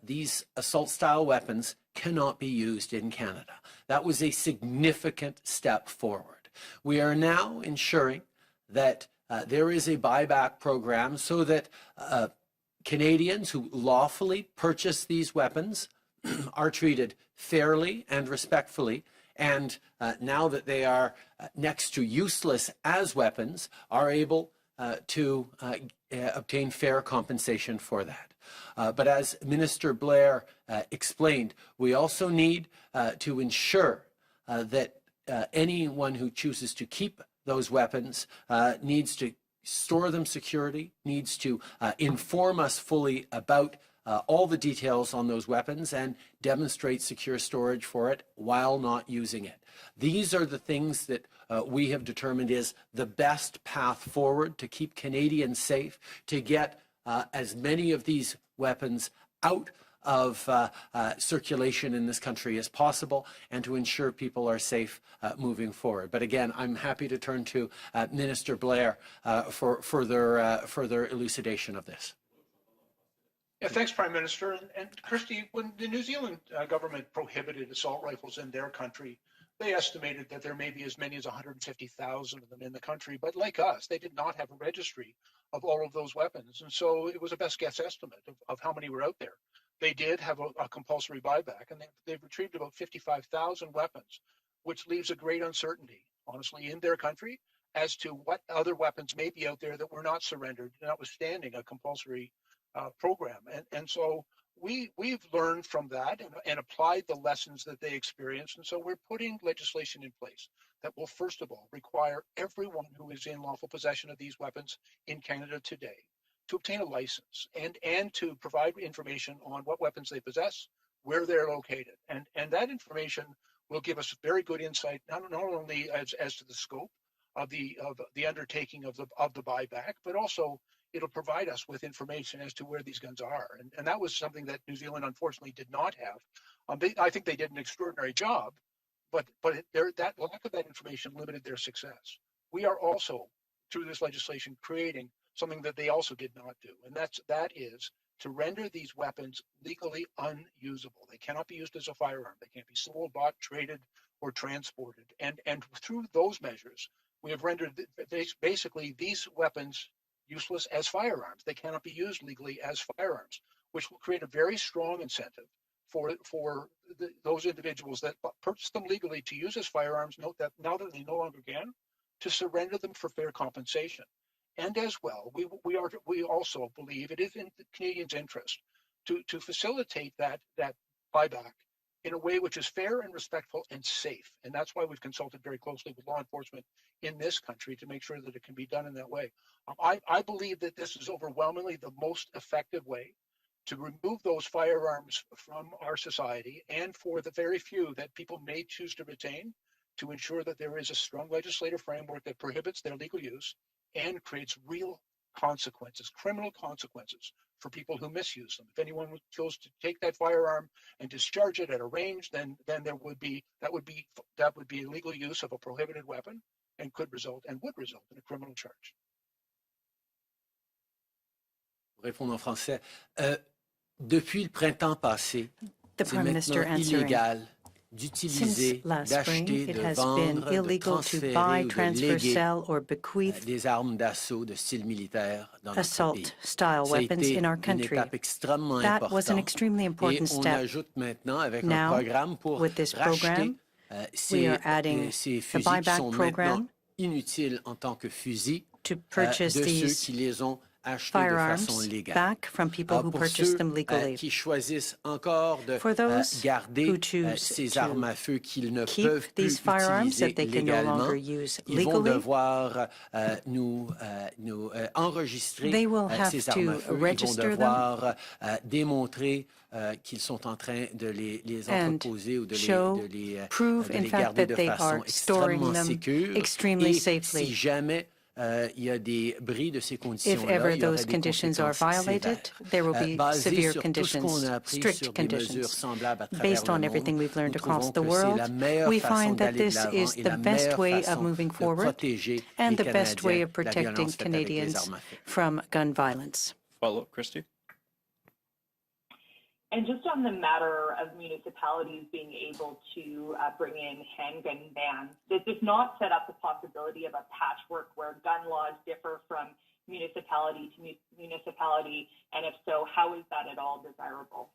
these assault-style weapons cannot be used in Canada. That was a significant step forward. We are now ensuring that there is a buyback program so that Canadians who lawfully purchase these weapons are treated fairly and respectfully, and now that they are next to useless as weapons, are able to obtain fair compensation for that. But as Minister Blair explained, we also need to ensure that anyone who chooses to keep those weapons needs to store them securely, needs to inform us fully about all the details on those weapons and demonstrate secure storage for it while not using it. These are the things that we have determined is the best path forward to keep Canadians safe, to get as many of these weapons out of circulation in this country as possible and to ensure people are safe moving forward. But again, I'm happy to turn to Minister Blair for further elucidation of this. Yeah, thanks, Prime Minister. And Christy, when the New Zealand government prohibited assault rifles in their country, they estimated that there may be as many as 150,000 of them in the country. But like us, they did not have a registry of all of those weapons. And so it was a best guess estimate of how many were out there. They did have a compulsory buyback, and they've retrieved about 55,000 weapons, which leaves a great uncertainty, honestly, in their country as to what other weapons may be out there that were not surrendered, notwithstanding a compulsory program. And so we've learned from that and applied the lessons that they experienced. And so we're putting legislation in place that will, first of all, require everyone who is in lawful possession of these weapons in Canada today to obtain a license and to provide information on what weapons they possess, where they're located. And that information will give us very good insight, not only as to the scope of the undertaking of the buyback, but also it'll provide us with information as to where these guns are. And that was something that New Zealand unfortunately did not have. I think they did an extraordinary job, but that lack of that information limited their success. We are also, through this legislation, creating something that they also did not do. And that is to render these weapons legally unusable. They cannot be used as a firearm. They can't be sold, bought, traded, or transported. And through those measures, we have rendered basically these weapons useless as firearms. They cannot be used legally as firearms, which will create a very strong incentive for those individuals that purchase them legally to use as firearms, note that now that they no longer can, to surrender them for fair compensation. And as well, we also believe it is in the Canadians' interest to facilitate that buyback in a way which is fair and respectful and safe. And that's why we've consulted very closely with law enforcement in this country to make sure that it can be done in that way. I believe that this is overwhelmingly the most effective way to remove those firearms from our society, and for the very few that people may choose to retain, to ensure that there is a strong legislative framework that prohibits their legal use and creates real consequences, criminal consequences, for people who misuse them. If anyone chose to take that firearm and discharge it at a range, then that would be illegal use of a prohibited weapon and would result in a criminal charge. Pour répondre en français, depuis le printemps passé, c'est maintenant illégal d'utiliser, d'acheter, de vendre, de transférer ou de léguer des armes d'assaut de style militaire dans notre pays. Ça a été une étape extrêmement importante. Et on ajoute maintenant, avec un programme pour racheter ces fusils qui sont maintenant inutiles en tant que fusils de ceux qui les ont achetés de façon légale. Pour ceux qui choisissent encore de garder ces armes à feu qu'ils ne peuvent plus utiliser légalement, ils vont devoir nous enregistrer ces armes à feu. Ils vont devoir démontrer qu'ils sont en train de les entreposer ou de les garder de façon extrêmement sécure. Et si jamais il y a des bris de ces conditions-là, il y aura des conséquences sévères. Basé sur tout ce qu'on a appris sur des mesures semblables à travers le monde, nous trouvons que c'est la meilleure façon d'aller de l'avant et la meilleure façon de protéger les Canadiens de la violence faite avec les armes à feu. Follow-up, Christy? And just on the matter of municipalities being able to bring in handgun bans, does this not set up the possibility of a patchwork where gun laws differ from municipality to municipality? And if so, how is that at all desirable?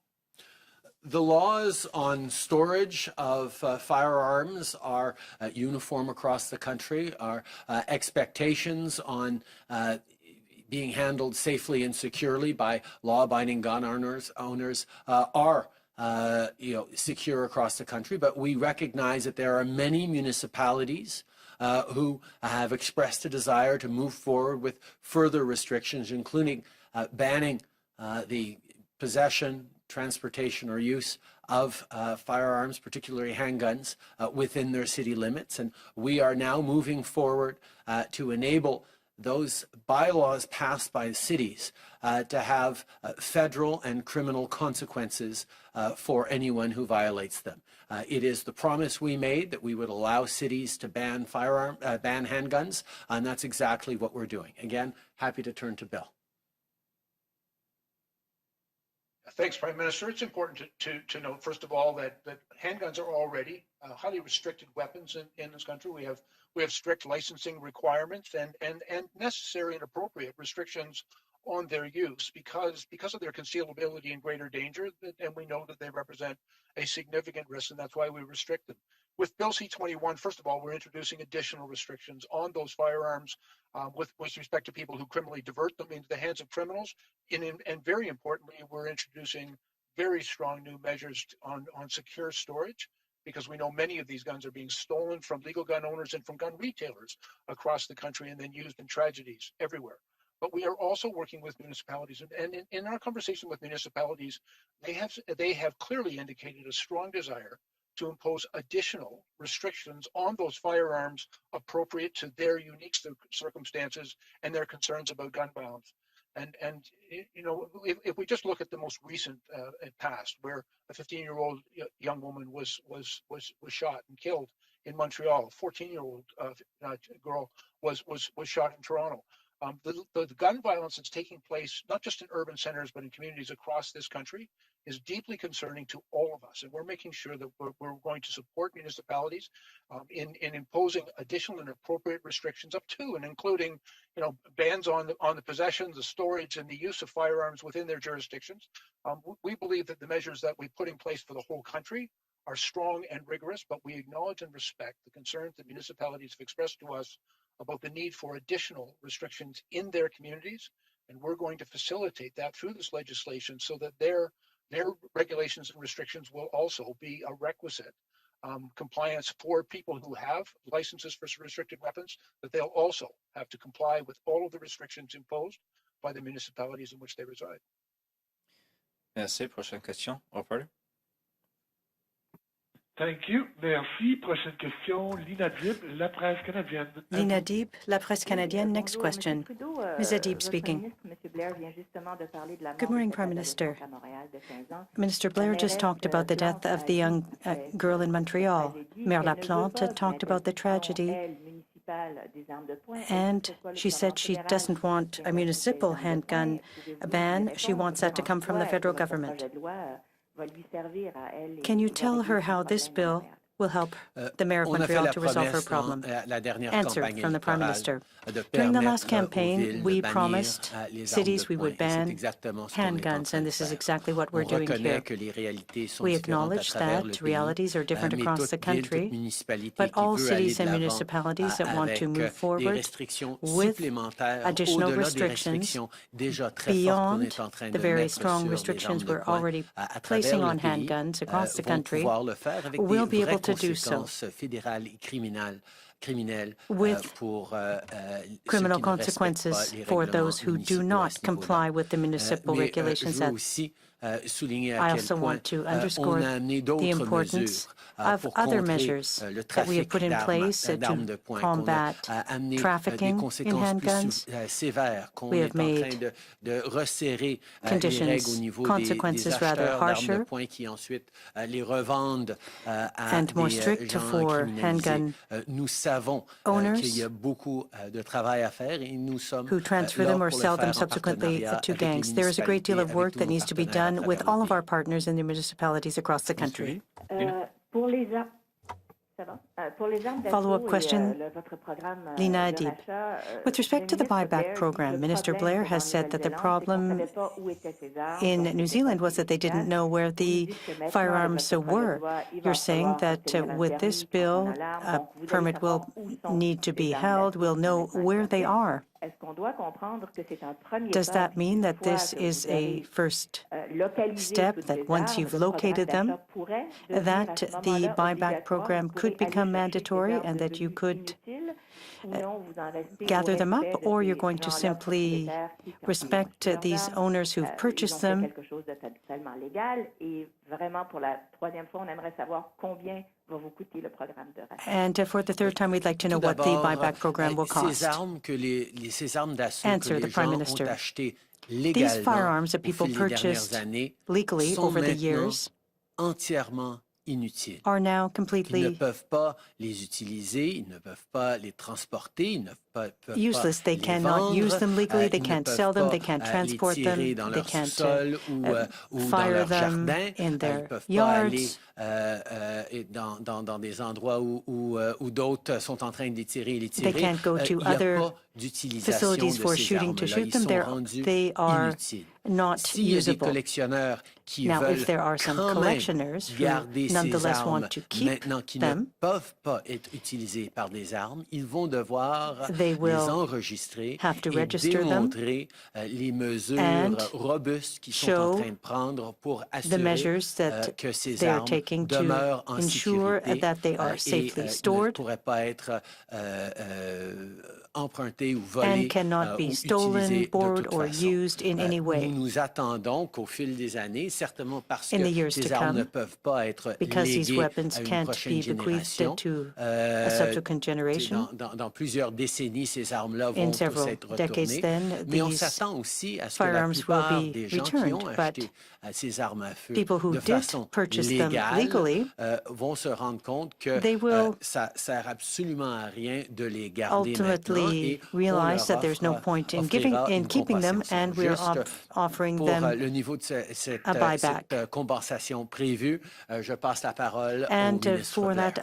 The laws on storage of firearms are uniform across the country. Our expectations on being handled safely and securely by law-abiding gun owners are secure across the country, but we recognize that there are many municipalities who have expressed a desire to move forward with further restrictions, including banning the possession, transportation, or use of firearms, particularly handguns, within their city limits. And we are now moving forward to enable those bylaws passed by cities to have federal and criminal consequences for anyone who violates them. It is the promise we made that we would allow cities to ban handguns, and that's exactly what we're doing. Again, happy to turn to Bill. Thanks, Prime Minister. It's important to note, first of all, that handguns are already highly restricted weapons in this country. We have strict licensing requirements and necessary and appropriate restrictions on their use because of their concealability and greater danger, and we know that they represent a significant risk, and that's why we restrict them. With Bill C-21, first of all, we're introducing additional restrictions on those firearms with respect to people who criminally divert them into the hands of criminals. And very importantly, we're introducing very strong new measures on secure storage, because we know many of these guns are being stolen from legal gun owners and from gun retailers across the country and then used in tragedies everywhere. But we are also working with municipalities, and in our conversation with municipalities, they have clearly indicated a strong desire to impose additional restrictions on those firearms appropriate to their unique circumstances and their concerns about gun violence. And you know, if we just look at the most recent past, where a 15-year-old young woman was shot and killed in Montreal, a 14-year-old girl was shot in Toronto. The gun violence that's taking place, not just in urban centers, but in communities across this country, is deeply concerning to all of us. And we're making sure that we're going to support municipalities in imposing additional and appropriate restrictions up to and including, you know, bans on the possession, the storage, and the use of firearms within their jurisdictions. We believe that the measures that we put in place for the whole country are strong and rigorous, but we acknowledge and respect the concerns that municipalities have expressed to us about the need for additional restrictions in their communities, and we're going to facilitate that through this legislation so that their regulations and restrictions will also be a requisite compliance for people who have licenses for restricted weapons, that they'll also have to comply with all of the restrictions imposed by the municipalities in which they reside. Merci. Prochaine question. Operator. Thank you. Merci. Prochaine question, Lina Dib, La Presse canadienne. Lina Dib, La Presse canadienne. Next question. Ms. Adib speaking. Good morning, Prime Minister. Minister Blair just talked about the death of the young girl in Montreal. Mayor Laplante talked about the tragedy, and she said she doesn't want a municipal handgun ban. She wants that to come from the federal government. Can you tell her how this bill will help the Mayor of Montreal to resolve her problem? Answer from the Prime Minister. During the last campaign, we promised cities we would ban handguns, and this is exactly what we're doing here. We acknowledge that realities are different across the country, but all cities and municipalities that want to move forward with additional restrictions beyond the very strong restrictions we're already placing on handguns across the country will be able to do so with criminal consequences for those who do not comply with the municipal regulations. I also want to underscore the importance of other measures that we have put in place to combat trafficking in handguns. We have made conditions, consequences rather harsher and more strict for handgun owners who transfer them or sell them subsequently to gangs. There is a great deal of work that needs to be done with all of our partners in the municipalities across the country. Follow-up question, Lina Adib. With respect to the Buyback program, Minister Blair has said that the problem in New Zealand was that they didn't know where the firearms were. You're saying that with this bill, a permit will need to be held, we'll know where they are. Does that mean that this is a first step, that once you've located them, that the buyback program could become mandatory and that you could gather them up, or you're going to simply respect these owners who've purchased them? And for the third time, we'd like to know what the buyback program will cost. Answer, the Prime Minister. These firearms that people purchased legally over the years are now completely useless. They cannot use them legally, they can't sell them, they can't transport them, they can't fire them in their yards. They can't go to other facilities for shooting to shoot them. They are not usable. Now, if there are some collectioners who nonetheless want to keep them, they will have to register them and show the measures that they are taking to ensure that they are safely stored and cannot be stolen, borrowed, or used in any way in the years to come, because these weapons can't be bequeathed to a subsequent generation. In several decades then, these firearms will be returned, but people who did purchase them legally, they will ultimately realize that there's no point in keeping them, and we're offering them a buyback. And for that,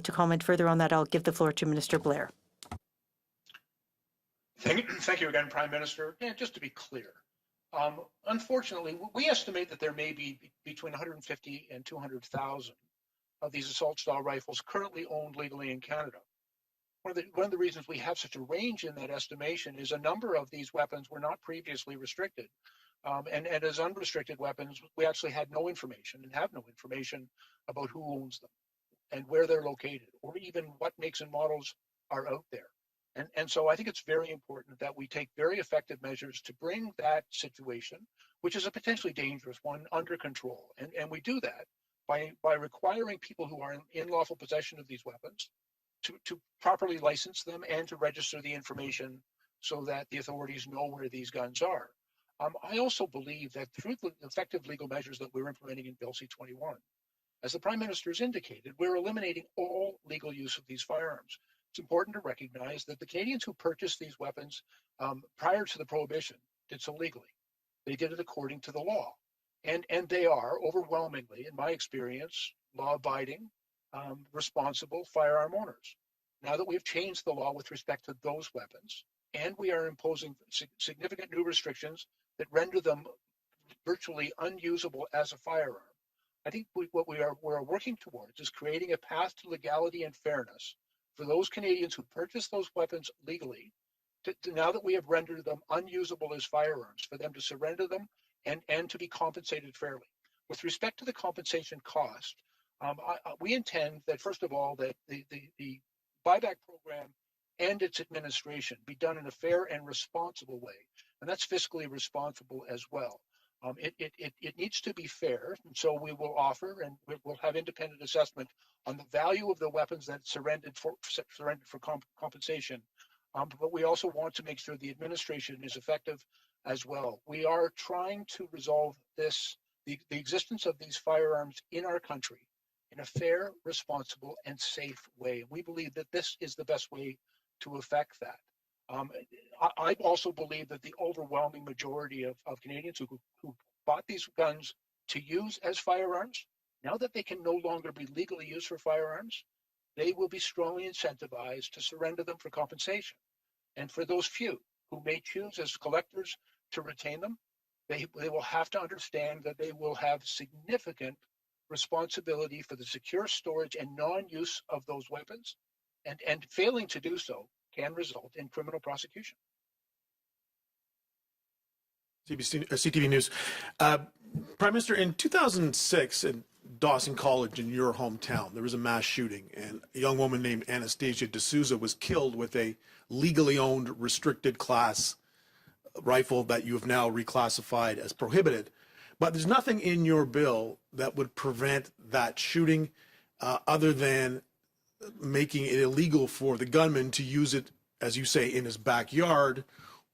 to comment further on that, I'll give the floor to Minister Blair. Thank you again, Prime Minister. Yeah, just to be clear, unfortunately, we estimate that there may be between 150 and 200,000 of these assault-style rifles currently owned legally in Canada. One of the reasons we have such a range in that estimation is a number of these weapons were not previously restricted. And as unrestricted weapons, we actually had no information and have no information about who owns them and where they're located, or even what makes and models are out there. And so I think it's very important that we take very effective measures to bring that situation, which is a potentially dangerous one, under control. And we do that by requiring people who are in lawful possession of these weapons to properly license them and to register the information so that the authorities know where these guns are. I also believe that through the effective legal measures that we're implementing in Bill C-21, as the Prime Minister has indicated, we're eliminating all legal use of these firearms. It's important to recognize that the Canadians who purchased these weapons prior to the prohibition did so legally. They did it according to the law. And they are overwhelmingly, in my experience, law-abiding, responsible firearm owners. Now that we've changed the law with respect to those weapons, and we are imposing significant new restrictions that render them virtually unusable as a firearm, I think what we're working towards is creating a path to legality and fairness for those Canadians who purchased those weapons legally, now that we have rendered them unusable as firearms, for them to surrender them and to be compensated fairly. With respect to the compensation cost, we intend that, first of all, that the buyback program and its administration be done in a fair and responsible way, and that's fiscally responsible as well. It needs to be fair, and so we will offer and we'll have independent assessment on the value of the weapons that surrendered for compensation. But we also want to make sure the administration is effective as well. We are trying to resolve the existence of these firearms in our country in a fair, responsible, and safe way. We believe that this is the best way to effect that. I also believe that the overwhelming majority of Canadians who bought these guns to use as firearms, now that they can no longer be legally used for firearms, they will be strongly incentivized to surrender them for compensation. And for those few who may choose as collectors to retain them, they will have to understand that they will have significant responsibility for the secure storage and non-use of those weapons, and failing to do so can result in criminal prosecution. CTV News. Prime Minister, in 2006, Dawson College in your hometown. There was a mass shooting, and a young woman named Anastasia D'Souza was killed with a legally owned restricted class rifle that you have now reclassified as prohibited. But there's nothing in your bill that would prevent that shooting other than making it illegal for the gunman to use it, as you say, in his backyard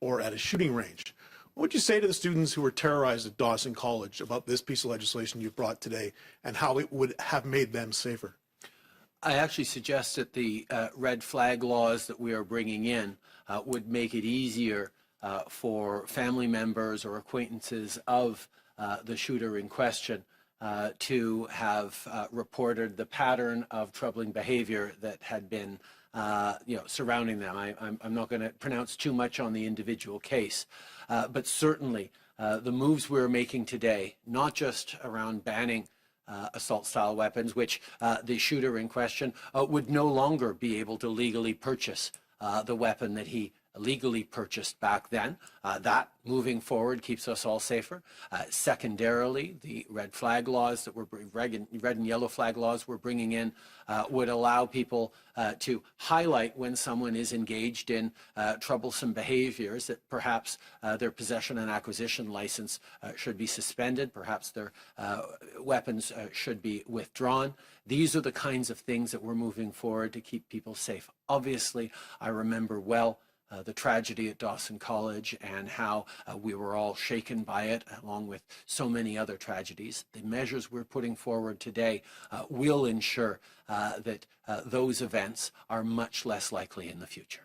or at a shooting range. What would you say to the students who were terrorized at Dawson College about this piece of legislation you brought today and how it would have made them safer? I actually suggest that the red flag laws that we are bringing in would make it easier for family members or acquaintances of the shooter in question to have reported the pattern of troubling behavior that had been surrounding them. I'm not going to pronounce too much on the individual case, but certainly the moves we're making today, not just around banning assault-style weapons, which the shooter in question would no longer be able to legally purchase the weapon that he legally purchased back then. That, moving forward, keeps us all safer. Secondarily, the red flag laws that red and yellow flag laws we're bringing in would allow people to highlight when someone is engaged in troublesome behaviors, that perhaps their possession and acquisition license should be suspended, perhaps their weapons should be withdrawn. These are the kinds of things that we're moving forward to keep people safe. Obviously, I remember well the tragedy at Dawson College and how we were all shaken by it, along with so many other tragedies. The measures we're putting forward today will ensure that those events are much less likely in the future.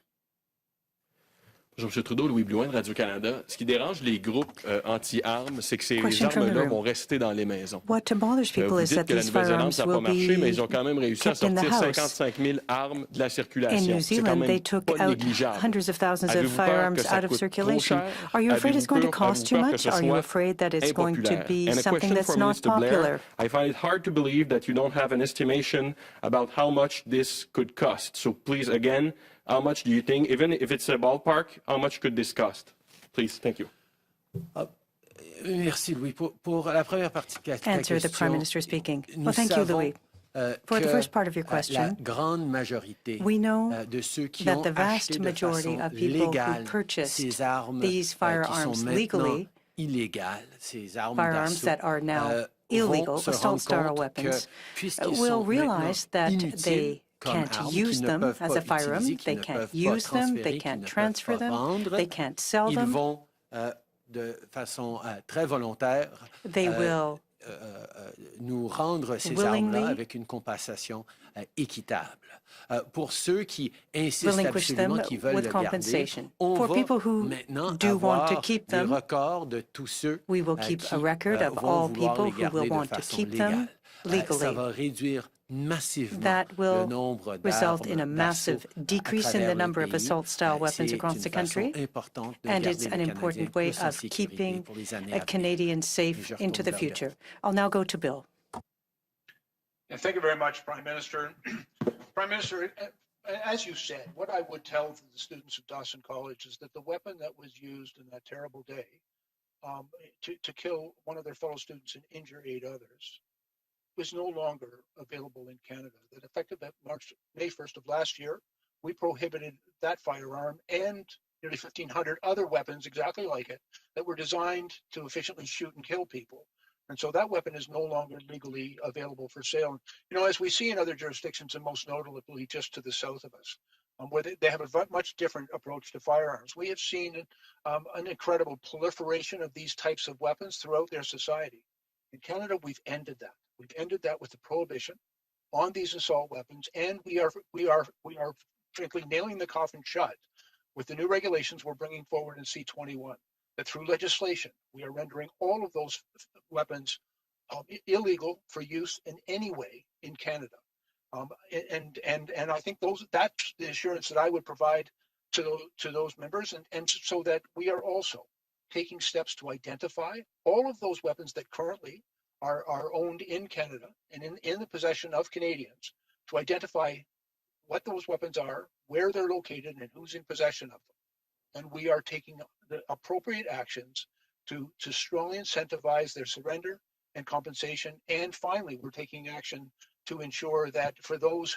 Bonjour, M. Trudeau, Louis Blouin de Radio-Canada. Ce qui dérange les groupes anti-armes, c'est que ces armes-là vont rester dans les maisons. What bothers people Vous is that dites que la these Nouvelle-Zélande, firearms ça n'a pas will marché, mais be ils ont quand même réussi à kept in the sortir house. 55 000 armes de la In circulation. New C'est quand Zealand, même they took pas out négligeable. hundreds of thousands of Avez-vous peur que firearms ça out of coûte trop circulation. cher? Are you afraid it's going to Avez-vous cost too peur que much? ce Are you soit afraid that it's going to impopulaire? be And a something question that's for not Minister Blair. popular? I find it hard to believe that you don't have an estimation about how much this could cost. So please, again, how much do you think, even if it's a ballpark, how much could this cost? Please, thank you. Merci, Louis. Pour la première partie de la question, Answer the Prime Minister speaking. nous Well, thank you, savons, Louis. For the first part of your la question, grande majorité we know de ceux qui that ont the vast acheté de majority façon of people who légale purchased ces armes these qui firearms sont legally, maintenant illégales, ces armes firearms d'assaut, that are now illegal, vont se rendre assault-style compte weapons, que puisqu'ils will sont realize that inutiles they comme can't armes, use qu'ils ne them peuvent as pas a firearm, utiliser, qu'ils they ne can't peuvent pas use them, transférer, they qu'ils can't ne peuvent transfer pas them, vendre, they can't sell ils them. vont de façon très volontaire They will nous rendre ces armes-là avec une compensation équitable. Pour ceux qui insistent absolument qu'ils veulent le garder, on va maintenant avoir des records de tous ceux qui vont vouloir les garder de façon légale. Ça va réduire massivement that will le nombre result in a d'armes massive decrease in the number of assault-style weapons across the country, and it's an important way of keeping Canadians safe into the future. I'll now go to Bill. And thank you very much, Prime Minister. Prime Minister, as you said, what I would tell the students of Dawson College is that the weapon that was used in that terrible day to kill one of their fellow students and injure 8 others was no longer available in Canada. That effective at May 1st of last year, we prohibited that firearm and nearly 1,500 other weapons exactly like it that were designed to efficiently shoot and kill people. And so that weapon is no longer legally available for sale. You know, as we see in other jurisdictions, and most notably just to the south of us, where they have a much different approach to firearms. We have seen an incredible proliferation of these types of weapons throughout their society. In Canada, we've ended that. We've ended that with the prohibition on these assault weapons, and we are frankly nailing the coffin shut with the new regulations we're bringing forward in C21. That through legislation we are rendering all of those weapons illegal for use in any way in Canada, and I think that's the assurance that I would provide to those members, and so that we are also taking steps to identify all of those weapons that currently are owned in Canada and in the possession of Canadians, to identify what those weapons are, where they're located, and who's in possession of them. And we are taking the appropriate actions to strongly incentivize their surrender and compensation. And finally, we're taking action to ensure that for those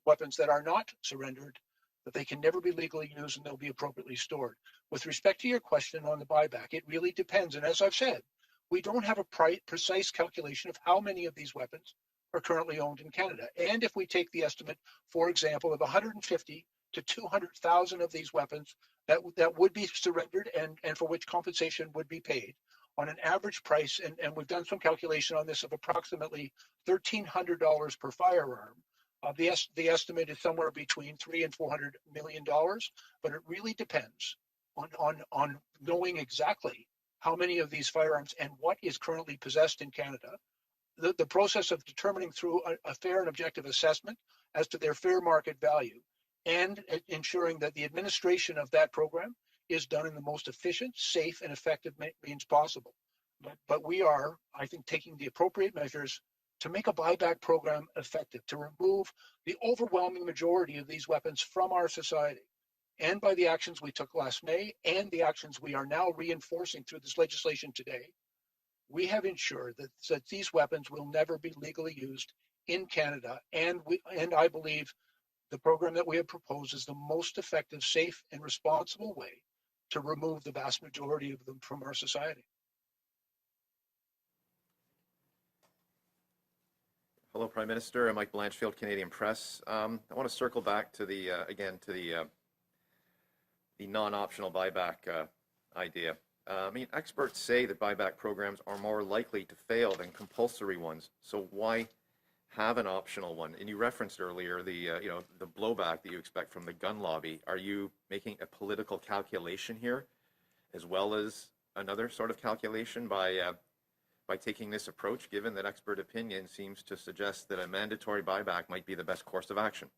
weapons that are not surrendered, that they can never be legally used and they'll be appropriately stored. With respect to your question on the buyback, it really depends. And as I've said, we don't have a precise calculation of how many of these weapons are currently owned in Canada. And if we take the estimate, for example, of 150 to 200,000 of these weapons that would be surrendered and for which compensation would be paid on an average price, and we've done some calculation on this, of approximately $1,300 per firearm. The estimate is somewhere between $300 and $400 million, but it really depends on knowing exactly how many of these firearms and what is currently possessed in Canada. The process of determining through a fair and objective assessment as to their fair market value, and ensuring that the administration of that program is done in the most efficient, safe, and effective means possible. But we are, I think, taking the appropriate measures to make a buyback program effective, to remove the overwhelming majority of these weapons from our society. And by the actions we took last May and the actions we are now reinforcing through this legislation today, we have ensured that these weapons will never be legally used in Canada. And I believe the program that we have proposed is the most effective, safe, and responsible way to remove the vast majority of them from our society. Hello, Prime Minister. I'm Mike Blanchfield, Canadian Press. I want to circle back to the non-optional buyback idea. Experts say that buyback programs are more likely to fail than compulsory ones. So why have an optional one? And you referenced earlier the blowback that you expect from the gun lobby. Are you making a political calculation here, as well as another sort of calculation by taking this approach, given that expert opinion seems to suggest that a mandatory buyback might be the best course of action?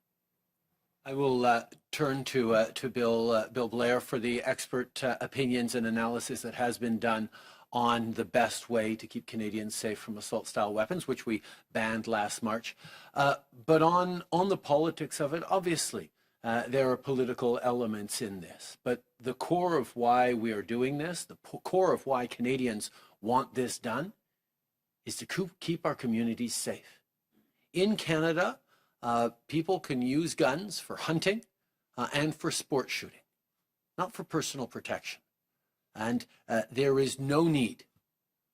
I will turn to Bill Blair for the expert opinions and analysis that has been done on the best way to keep Canadians safe from assault-style weapons, which we banned last March. But on the politics of it, obviously, there are political elements in this. But the core of why we are doing this, the core of why Canadians want this done, is to keep our communities safe. In Canada, people can use guns for hunting and for sport shooting, not for personal protection. And there is no need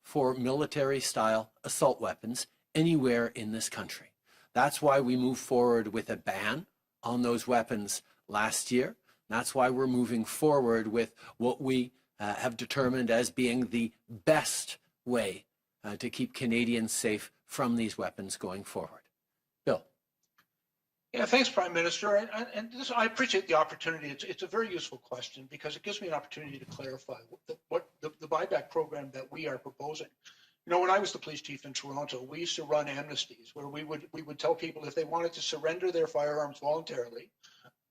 for military-style assault weapons anywhere in this country. That's why we moved forward with a ban on those weapons last year. That's why we're moving forward with what we have determined as being the best way to keep Canadians safe from these weapons going forward. Bill. Yeah, thanks, Prime Minister. I appreciate the opportunity. It's a very useful question because it gives me an opportunity to clarify what the buyback program that we are proposing. You know, when I was the police chief in Toronto, we used to run amnesties where we would tell people if they wanted to surrender their firearms voluntarily,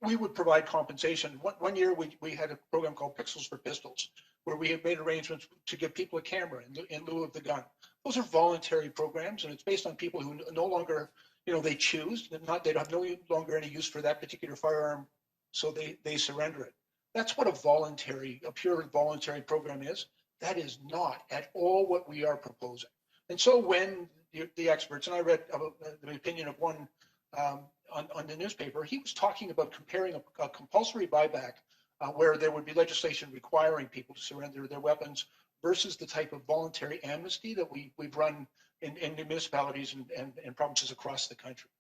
we would provide compensation. One year we had a program called Pixels for Pistols, where we had made arrangements to give people a camera in lieu of the gun. Those are voluntary programs, and it's based on people who no longer, they choose, they have no longer any use for that particular firearm, so they surrender it. That's what a pure voluntary program is. That is not at all what we are proposing. And so when the experts, and I read the opinion of one on the newspaper, he was talking about comparing a compulsory buyback where there would be legislation requiring people to surrender their weapons versus the type of voluntary amnesty that we've run in municipalities and provinces across the country.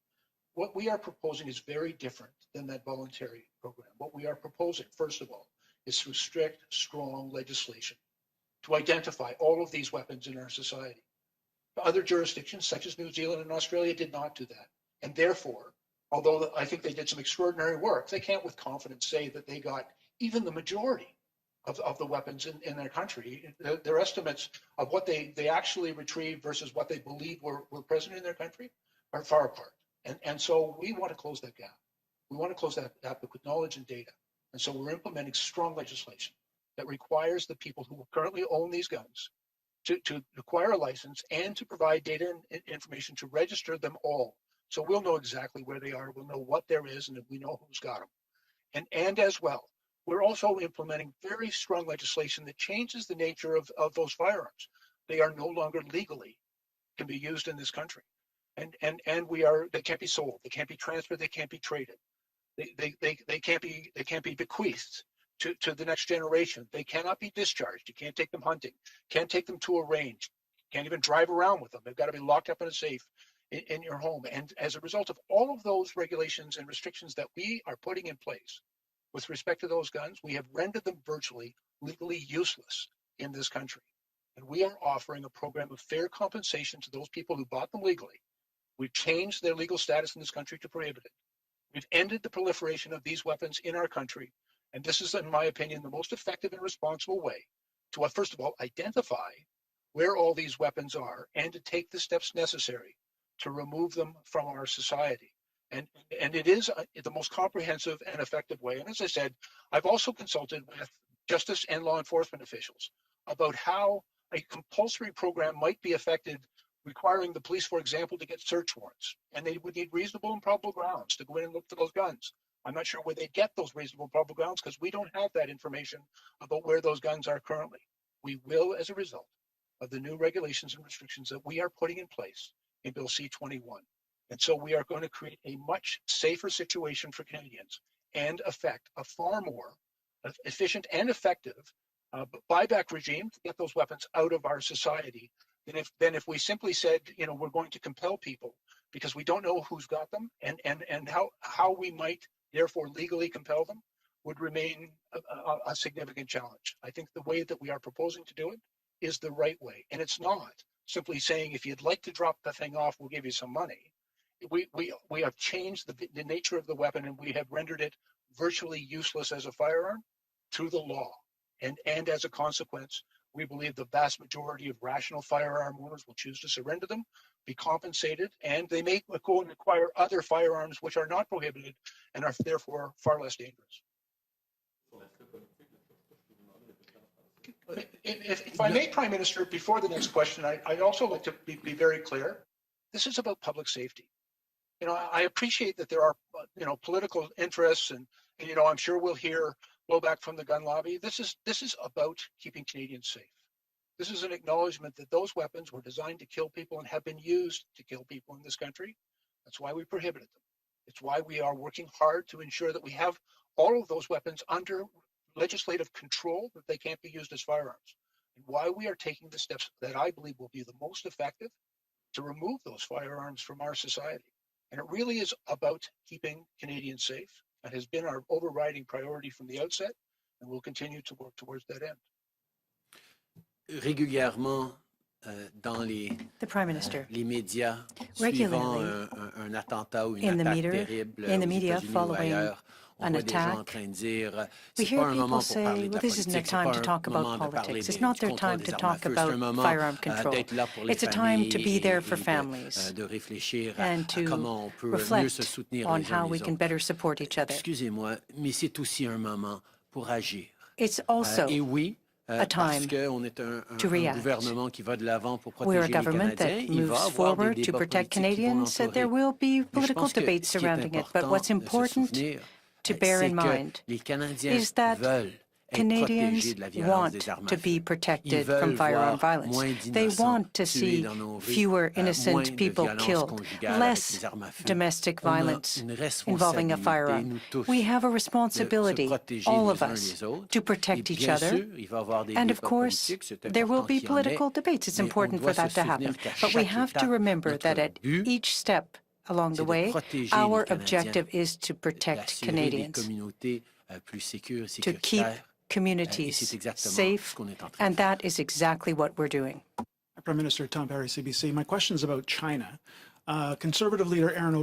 What we are proposing is very different than that voluntary program. What we are proposing, first of all, is through strict, strong legislation to identify all of these weapons in our society. Other jurisdictions, such as New Zealand and Australia, did not do that. And therefore, although I think they did some extraordinary work, they can't with confidence say that they got even the majority of the weapons in their country. Their estimates of what they actually retrieved versus what they believe were present in their country are far apart. And so we want to close that gap. We want to close that gap with knowledge and data. And so we're implementing strong legislation that requires the people who currently own these guns to acquire a license and to provide data and information to register them all. So we'll know exactly where they are, we'll know what there is, and we know who's got them. And as well, we're also implementing very strong legislation that changes the nature of those firearms. They are no longer legally can be used in this country. And they can't be sold, they can't be transferred, they can't be traded. They can't be bequeathed to the next generation. They cannot be discharged. You can't take them hunting, can't take them to a range, can't even drive around with them. They've got to be locked up in a safe in your home. And as a result of all of those regulations and restrictions that we are putting in place with respect to those guns, we have rendered them virtually legally useless in this country. And we are offering a program of fair compensation to those people who bought them legally. We've changed their legal status in this country to prohibit it. We've ended the proliferation of these weapons in our country. And this is, in my opinion, the most effective and responsible way to, first of all, identify where all these weapons are and to take the steps necessary to remove them from our society. And it is the most comprehensive and effective way. And as I said, I've also consulted with justice and law enforcement officials about how a compulsory program might be affected, requiring the police, for example, to get search warrants. And they would need reasonable and probable grounds to go in and look for those guns. I'm not sure where they get those reasonable and probable grounds because we don't have that information about where those guns are currently. We will as a result of the new regulations and restrictions that we are putting in place in Bill C-21. And so we are going to create a much safer situation for Canadians and effect a far more efficient and effective buyback regime to get those weapons out of our society than if we simply said, we're going to compel people because we don't know who's got them and how we might therefore legally compel them would remain a significant challenge. I think the way that we are proposing to do it is the right way. And it's not simply saying, if you'd like to drop the thing off, we'll give you some money. We have changed the nature of the weapon and we have rendered it virtually useless as a firearm through the law. And as a consequence, we believe the vast majority of rational firearm owners will choose to surrender them, be compensated, and they may go and acquire other firearms which are not prohibited and are therefore far less dangerous. If I may, Prime Minister, before the next question, I'd also like to be very clear. This is about public safety. I appreciate that there are, political interests and I'm sure we'll hear blowback from the gun lobby. This is about keeping Canadians safe. This is an acknowledgement that those weapons were designed to kill people and have been used to kill people in this country. That's why we prohibited them. It's why we are working hard to ensure that we have all of those weapons under legislative control, that they can't be used as firearms. And why we are taking the steps that I believe will be the most effective to remove those firearms from our society. And it really is about keeping Canadians safe. That has been our overriding priority from the outset, and we'll continue to work towards that end. Régulièrement, dans the Prime Minister, les médias, suivant un attentat ou une attaque terrible in the media following an attack, we hear people say, well, this isn't a time to talk about politics. It's not their time to talk about firearm control. It's a time to be there for families and to reflect on how we can better support each other. Excusez-moi, mais c'est aussi un moment pour agir. It's also a time to react. We're a government that moves forward to protect Canadians. There will be political debates surrounding it, but what's important to bear in mind is that Canadians want to be protected from firearm violence. They want to see fewer innocent people killed, less domestic violence involving a firearm. We have a responsibility, all of us, to protect each other. And of course, there will be political debates. It's important for that to happen. But we have to remember that at each step along the way, our objective is to protect Canadians, to keep communities safe, and that is exactly what we're doing. Prime Minister Tom Perry, CBC. My question is about China. Conservative leader Aaron